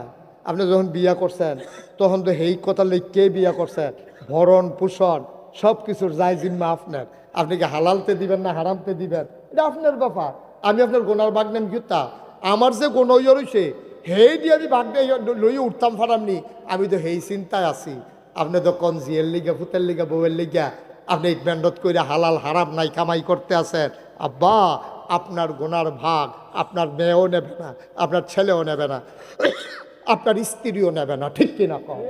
আপনি যখন বিয়া করছেন তখন তো হেই কথা লেখকে বিয়া করছেন, ভরণ পোষণ সব কিছুর যায় জিম্মা আপনার। আপনি কি হালালতে দিবেন না হারামতে দিবেন, এটা আপনার ব্যাপার। আমি আপনার গোনার বাঘ নেম গীতা, আমার যে গোন ইয়ে রয়েছে হেই দিয়ে আমি বাঘ লইয়ে উঠতাম ফারামনি, আমি তো হেই চিন্তায় আছি। আপনি তো কন জিয়ের লিগা ফুতের লিগা বউয়ের লিগা আপনি মেহনত করে হালাল হারাম নাই কামাই করতে আছেন। আব্বা আপনার গোনার ভাগ আপনার মেয়েও নেবে না, আপনার ছেলেও নেবে না, আপনার স্ত্রীও নেবে না, ঠিক কিনা কম?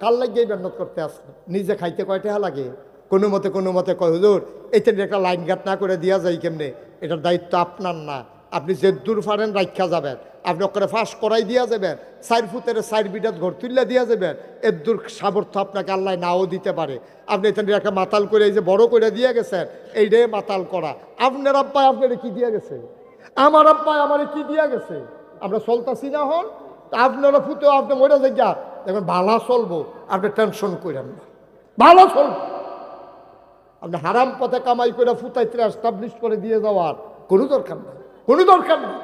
কার লাগিয়ে মেহনত করতে আসেন? নিজে খাইতে কয়টা লাগে? কোনো মতে কয় হুজুর এইটা একটা লাইন গাট না করে দিয়া যায় কেমনে? এটার দায়িত্ব আপনার না। আপনি যে দূর ফারেন রাখা যাবেন, আপনি ওখানে ফাঁস করাই দিয়া যাবেন, 4 ফুটের 4 বিটাত ঘর তুললে দিয়া যাবেন, এর দূর সামর্থ্য আপনাকে আল্লাহ নাও দিতে পারে। আপনি এটা একটা মাতাল করে এই যে বড় করে দিয়ে গেছেন, এইটাই মাতাল করা। আপনার আব্বাই আপনার কি দিয়া গেছে, আমার আব্বাই আমার কি দিয়া গেছে, আমরা চলতাছি না হন। আপনারা ফুটেও আপনি মরে যাইয়া দেখবেন ভালো চলবো, আপনি টেনশন করেন না, ভালো চলবো। আপনি হারাম পথে কামাই করে ফুটাইতে এস্টাবলিশ করে দিয়ে যাওয়ার কোনো দরকার নেই, কোনো দরকার নেই।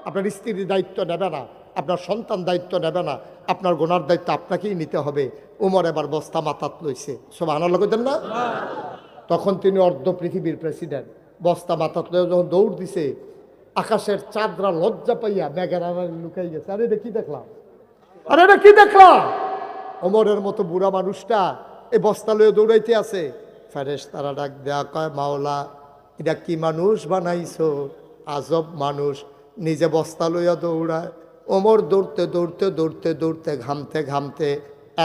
আপনার স্ত্রীর দায়িত্ব নেবে না, আপনার সন্তান দায়িত্ব নেবে না, আপনার গোনার দায়িত্ব আপনাকেই নিতে হবে। উমর এবার বস্তা মাথাত লইছে, সব আনার দেন না? তখন তিনি অর্ধ পৃথিবীর প্রেসিডেন্ট। বস্তা মাথাত লয়ে যখন দৌড় দিছে, আকাশের চাঁদরা লজ্জা পাইয়া মেঘের আড়ালে লুকাই গেছে। আরে এটা কি দেখলাম, আরে এটা কি দেখলাম? ওমরের মতো বুড়া মানুষটা এই বস্তা লয়ে দৌড়াইতে আছে। ফেরেশতারা ডাক দেয়া কয় মাওলা এটা কি মানুষ বানাইছো, আজব মানুষ, নিজে বস্তা লইয়া দৌড়ায়। ওমর দৌড়তে দৌড়তে দৌড়তে দৌড়তে ঘামতে ঘামতে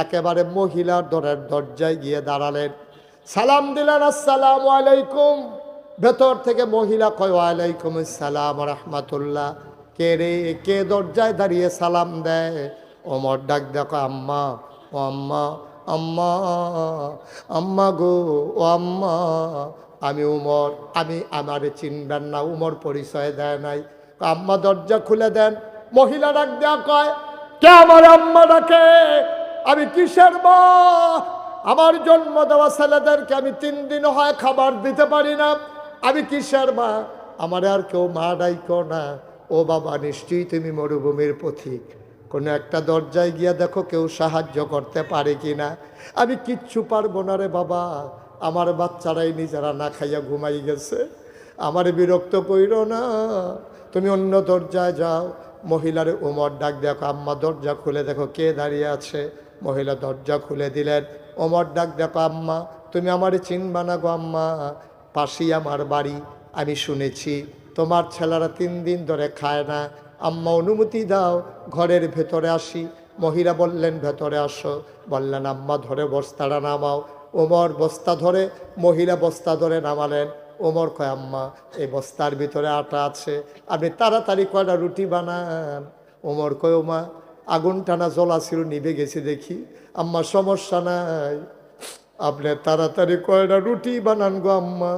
একেবারে মহিলার দরের দরজায় গিয়ে দাঁড়ালেন, সালাম দিলেন, আসসালামু আলাইকুম। ভেতর থেকে মহিলা কয় ওয়ালাইকুম আসসালাম রাহমাতুল্লাহ। কে রে, কে দরজায় দাঁড়িয়ে সালাম দেয়? ওমর ডাক দেখো আম্মা, ও আম্মা, আম্মা, আম্মা গো, ও আম্মা, আমি উমর, আমি আমারে চিনবেন না? উমর পরিচয় দেয় নাই। আম্মা দরজা খুলে দেন। মহিলা ডাক দেয়া কয় কে আমার আম্মা ডাকে? আমি কিসের মা? আমার জন্ম দেওয়া ছেলেদেরকে আমি 3 দিন হয় খাবার দিতে পারি না, আমি কিসের মা? আমার আর কেউ মা ডাইকো না। ও বাবা, নিশ্চয়ই তুমি মরুভূমির পথিক, কোনো একটা দরজায় গিয়া দেখো কেউ সাহায্য করতে পারে কিনা। আমি কিচ্ছু পারবো না রে বাবা, আমার বাচ্চারাই নিজেরা না খাইয়া ঘুমাই গেছে, আমার বিরক্ত কইরো না, তুমি অন্য দরজায় যাও। মহিলার ওমর ডাক দেখো আম্মা দরজা খুলে দেখো কে দাঁড়িয়ে আছে। মহিলা দরজা খুলে দিলেন। ওমর ডাক দেখো আম্মা, তুমি আমার চিনবা না গো আম্মা, পাশেই আমার বাড়ি, আমি শুনেছি তোমার ছেলেরা 3 দিন ধরে খায় না, আম্মা অনুমতি দাও ঘরের ভেতরে আসি। মহিলা বললেন ভেতরে আসো। বললেন আম্মা ধরে বস্তাটা নামাও। ওমর বস্তা ধরে, মহিলা বস্তা ধরে নামালেন। ওমর কয় আম্মা এই বস্তার ভিতরে আটা আছে, আপনি তাড়াতাড়ি কয়টা রুটি বানান। ওমর কয় ওমা আগুন টানা জ্বলা ছিল, নিভে গেছে দেখি। আম্মা সমস্যা নাই, আপনি তাড়াতাড়ি কয়টা রুটি বানান গো আম্মা,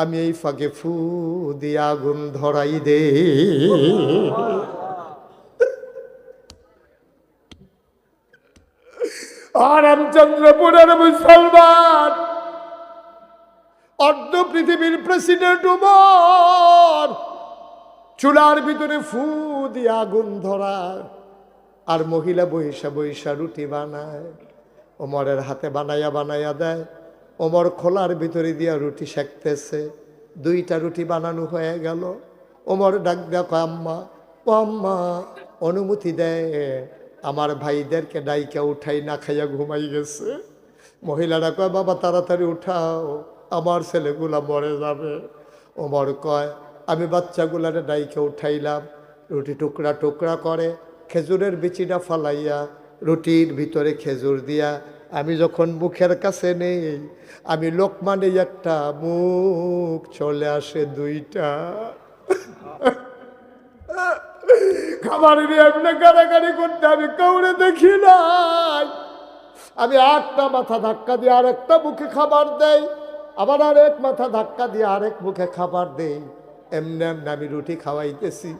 আমি এই ফাঁকে ফু দিয়ে আগুন ধরাই দে। আর রামচন্দ্রপুরের মুসলমান, অর্ধ পৃথিবীর প্রেসিডেন্ট উমর, চুলার ভিতরে ফু দিয়ে আগুন ধরা, আর মহিলা বৈশা বৈশা রুটি বানায়। ওমরের হাতে বানাইয়া বানাইয়া দেয়। ওমর খোলার ভিতরে দিয়া রুটি সেঁকতেছে। 2টা রুটি বানানো হয়ে গেল। ওমর ডাক দেখো আম্মা, ও আম্মা অনুমতি দেয়, আমার ভাইদেরকে ডাইকা উঠাই না খাইয়া ঘুমাই গেছে। মহিলারা কয় বাবা তাড়াতাড়ি উঠাও, আমার ছেলেগুলা মরে যাবে। ওমর কয় আমি বাচ্চাগুলারে ডাইকে উঠাইলাম, রুটি টুকরা টুকরা করে খেজুরের বিচিটা ফালাইয়া রুটির ভিতরে খেজুর দিয়া আমি যখন মুখের কাছে নেই, আমি লোকমা নেই একটা, মুখ চলে আসে দুইটা। খাবার নিয়ে এমনি গাড়াগাড়ি করতে আমি কাউরে দেখি নাই। আমি একটা মাথা ধাক্কা দিয়ে আরেকটা মুখে খাবার দেই, আবার আরেক মাথা ধাক্কা দিয়ে আরেক মুখে খাবার দেই। এমনি এমনি আমি রুটি খাওয়াইতেছি,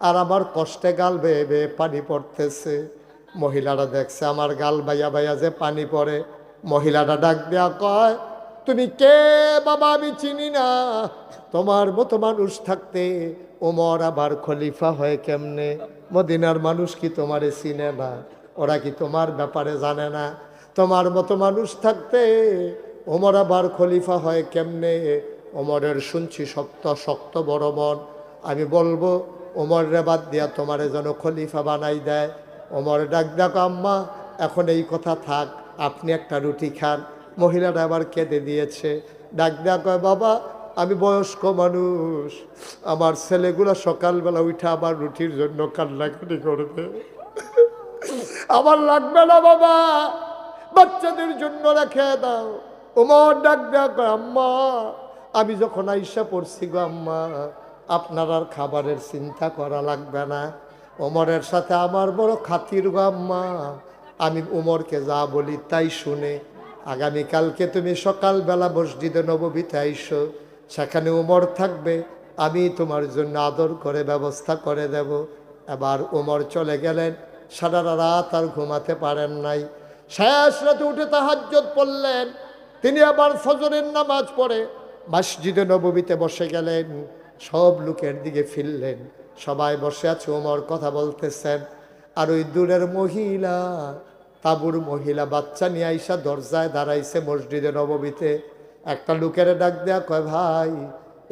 আর আমার কষ্টে গাল বেয়ে বেয়ে পানি পড়তেছে। মহিলারা দেখছে আমার গাল বাইয়া বাইয়া যে পানি পড়ে। মহিলারা ডাক দেয়া কয় তুমি কে বাবা? আমি চিনি না। তোমার মতো মানুষ থাকতে ওমর আবার খলিফা হয় কেমনে? মদিনার মানুষ কি তোমারে চিনে না? ওরা কি তোমার ব্যাপারে জানে না? তোমার মতো মানুষ থাকতে ওমর আবার খলিফা হয় কেমনে? ওমরের শুনছি শক্ত শক্ত বড় মন। আমি বলবো ওমর রে বাদ দিয়া তোমারে যেন খলিফা বানাই দেয়। ওমর ডাক ডাক আম্মা এখন এই কথা থাক, আপনি একটা রুটি খান। মহিলাটা আবার কেঁদে দিয়েছে। ডাক ডাক বাবা আমি বয়স্ক মানুষ, আমার ছেলেগুলো সকালবেলা উঠে আবার রুটির জন্য কান্নাকাটি করবে, আমার লাগবে না বাবা, বাচ্চাদের জন্য রেখে দাও। ওমর ডাক ডাক আম্মা আমি যখন আইসা পড়ছি গো আম্মা, আপনার আর খাবারের চিন্তা করা লাগবে না। ওমরের সাথে আমার বড় খাতির গো আম্মা, আমি ওমরকে যা বলি তাই শুনে। আগামীকালকে তুমি সকালবেলা মসজিদে নববীতে আইসো, সেখানে ওমর থাকবে, আমি তোমার জন্য আদর করে ব্যবস্থা করে দেব। এবার ওমর চলে গেলেন, সারা রাত আর ঘুমাতে পারেন নাই। শেষ রাতে উঠে তাহাজ্জুদ পড়লেন। তিনি আবার ফজরের নামাজ পড়ে মসজিদে নববীতে বসে গেলেন। সব লোকের দিকে ফিরলেন, সবাই বসে আছে, ওমর কথা বলতেছেন। আর ওই দূরের মহিলা, তাবুর মহিলা বাচ্চা নিয়ে আইসা দরজায় দাঁড়াইছে মসজিদে নববীতে। একটা লোকের ডাক দেয়া কয় ভাই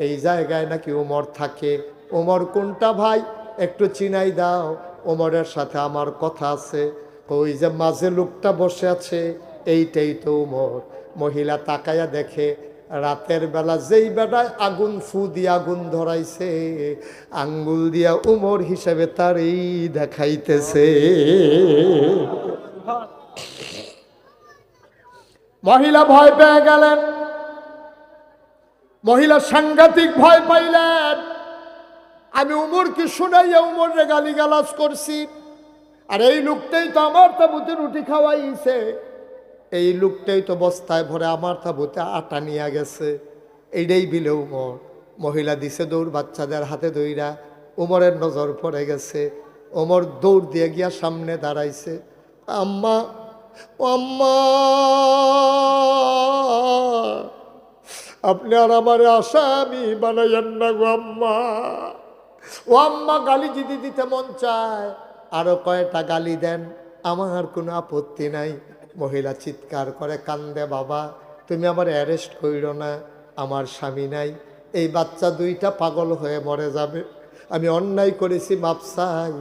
এই জায়গায় নাকি ওমর থাকে। ওমর কোনটা ভাই? একটু চিনাই দাও, ওমরের সাথে আমার কথা আছে। ওই যে মাঝে লোকটা বসে আছে এইটাই তো ওমর। মহিলা তাকায়া দেখে রাতের বেলা যেই বেটায় আগুন ফু দিয়ে আগুন ধরাইছে, আঙ্গুল দিয়া উমর হিসেবে তার এই দেখাইতেছে। মহিলা ভয় পেয়ে গেলেন, মহিলা সাংঘাতিক ভয় পাইলেন। আমি উমরকে শুনাইয়া উমরে গালিগালাজ করছি, আর এই লোকটাই তো আমার তাবুতে রুটি খাওয়াইছে, এই লোকটাই তো বস্তায় ভরে আমার তাবুতে আটা নিয়ে গেছে, এইটাই বিলে উমর। মহিলা দিছে দৌড় বাচ্চাদের হাতে দইরা, উমরের নজর পড়ে গেছে। ওমর দৌড় দিয়ে গিয়া সামনে দাঁড়াইছে। আম্মা ও আম্মা, আপনি আর আমার আসামি বানাইয়েন না গো আম্মা। ও আম্মা গালি যদি দিতে মন চায় আরো কয়টা গালি দেন, আমার কোনো আপত্তি নাই। মহিলা চিৎকার করে কান্দে, বাবা তুমি আমার অ্যারেস্ট কইরো না, আমার স্বামী নাই, এই বাচ্চা দুইটা পাগল হয়ে মরে যাবে, আমি অন্যায় করেছি, মাপ চাই।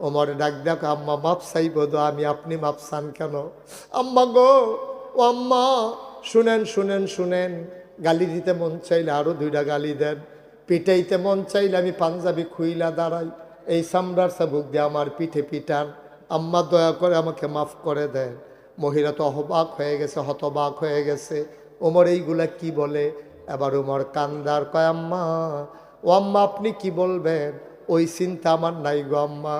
ওমর ডাক ডাক আম্মা মাপ চাইব তো আমি, আপনি মাপ চান কেন? আম্মা গো, ও আম্মা শুনেন শুনেন শুনেন, গালি দিতে মন চাইলে আরো দুইটা গালি দেন, পিটাইতে মন চাইলে আমি পাঞ্জাবি খুইলা দাঁড়াই, এই চামড়ার চাবুক দিয়ে আমার পিঠে পিটান, আম্মা দয়া করে আমাকে মাফ করে দেন। মহিলা তো অবাক হয়ে গেছে, হতবাক হয়ে গেছে, ওমর এইগুলা কি বলে? এবার ওমর কান্দার কয় আম্মা, ও আম্মা আপনি কি বলবেন? ওই চিন্তা আমার নাই গো আম্মা,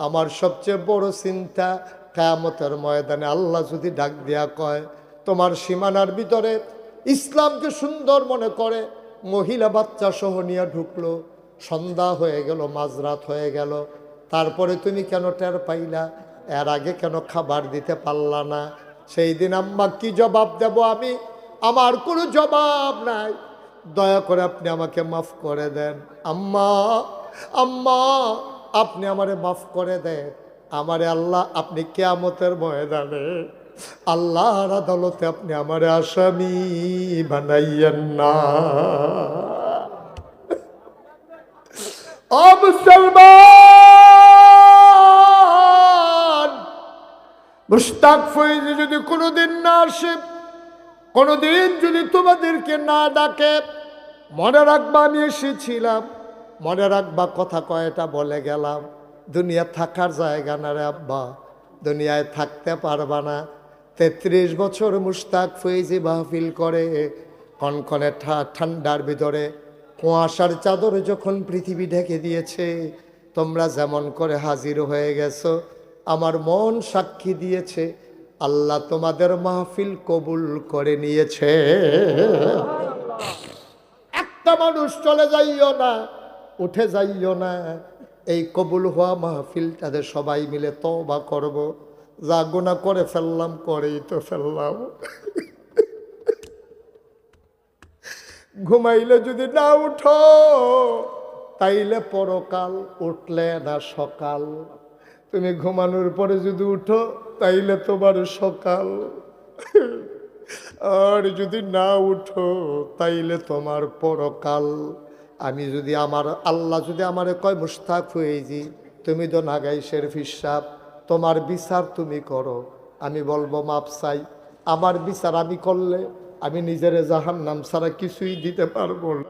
আমার সবচেয়ে বড় চিন্তা কিয়ামতের ময়দানে আল্লাহ যদি ডাক দিয়া কয় তোমার সীমানার ভিতরে ইসলামকে সুন্দর মনে করে মহিলা বাচ্চা সহ নিয়ে ঢুকলো, সন্ধ্যা হয়ে গেল, মাঝরাত হয়ে গেল, তারপরে তুমি কেন টের পাইলা? এর আগে কেন খাবার দিতে পারলা না? সেই দিন আম্মা কি জবাব দেব আমি? আমার কোনো জবাব নাই, দয়া করে আপনি আমাকে মাফ করে দেন। আম্মা আম্মা আপনি আমারে মাফ করে দেন, আমারে আল্লাহ আপনি কিয়ামতের ময়দানে আল্লাহর আদালতে আপনি আমারে আসামি বানাইয়েন না। ও মুসলমান, মুশতাক ফয়েজ যদি কোনোদিন না আসে, কোনোদিন যদি তোমাদেরকে না ডাকে, মনে রাখবা আমি এসেছিলাম, মনে রাখবা কথা কয়টা বলে গেলাম। দুনিয়া থাকার জায়গা না রে আব্বা, দুনিয়ায় থাকতে পারবা না। 33 বছর মুশতাক ফৈজি মাহফিল করে, কনকনে ঠান্ডার ভিতরে কুয়াশার চাদর যখন পৃথিবী ঢেকে দিয়েছে, তোমরা যেমন করে হাজির হয়ে গেছো, আমার মন সাক্ষী দিয়েছে আল্লাহ তোমাদের মাহফিল কবুল করে নিয়েছে। একটা মানুষ চলে যাইও না, উঠে যাইও না। এই কবুল হওয়া মাহফিলটাতে সবাই মিলে তওবা করব। যা গুনাহ করে ফেললাম, করেই তো ফেললাম। ঘুমাইলে যদি না উঠো তাইলে পরকাল, উঠলে না সকাল। তুমি ঘুমানোর পরে যদি উঠো তাইলে তোমার সকাল, আর যদি না উঠো তাইলে তোমার পরকাল। আমি যদি আমার আল্লাহ যদি আমারে কয় মুশতাক ফৈজি তুমি তো নাগাইশের ফিসাব, তোমার বিচার তুমি করো, আমি বলবো মাপ চাই। আমার বিচার আমি করলে আমি নিজের জাহান্নাম ছাড়া কিছুই দিতে পারবো না।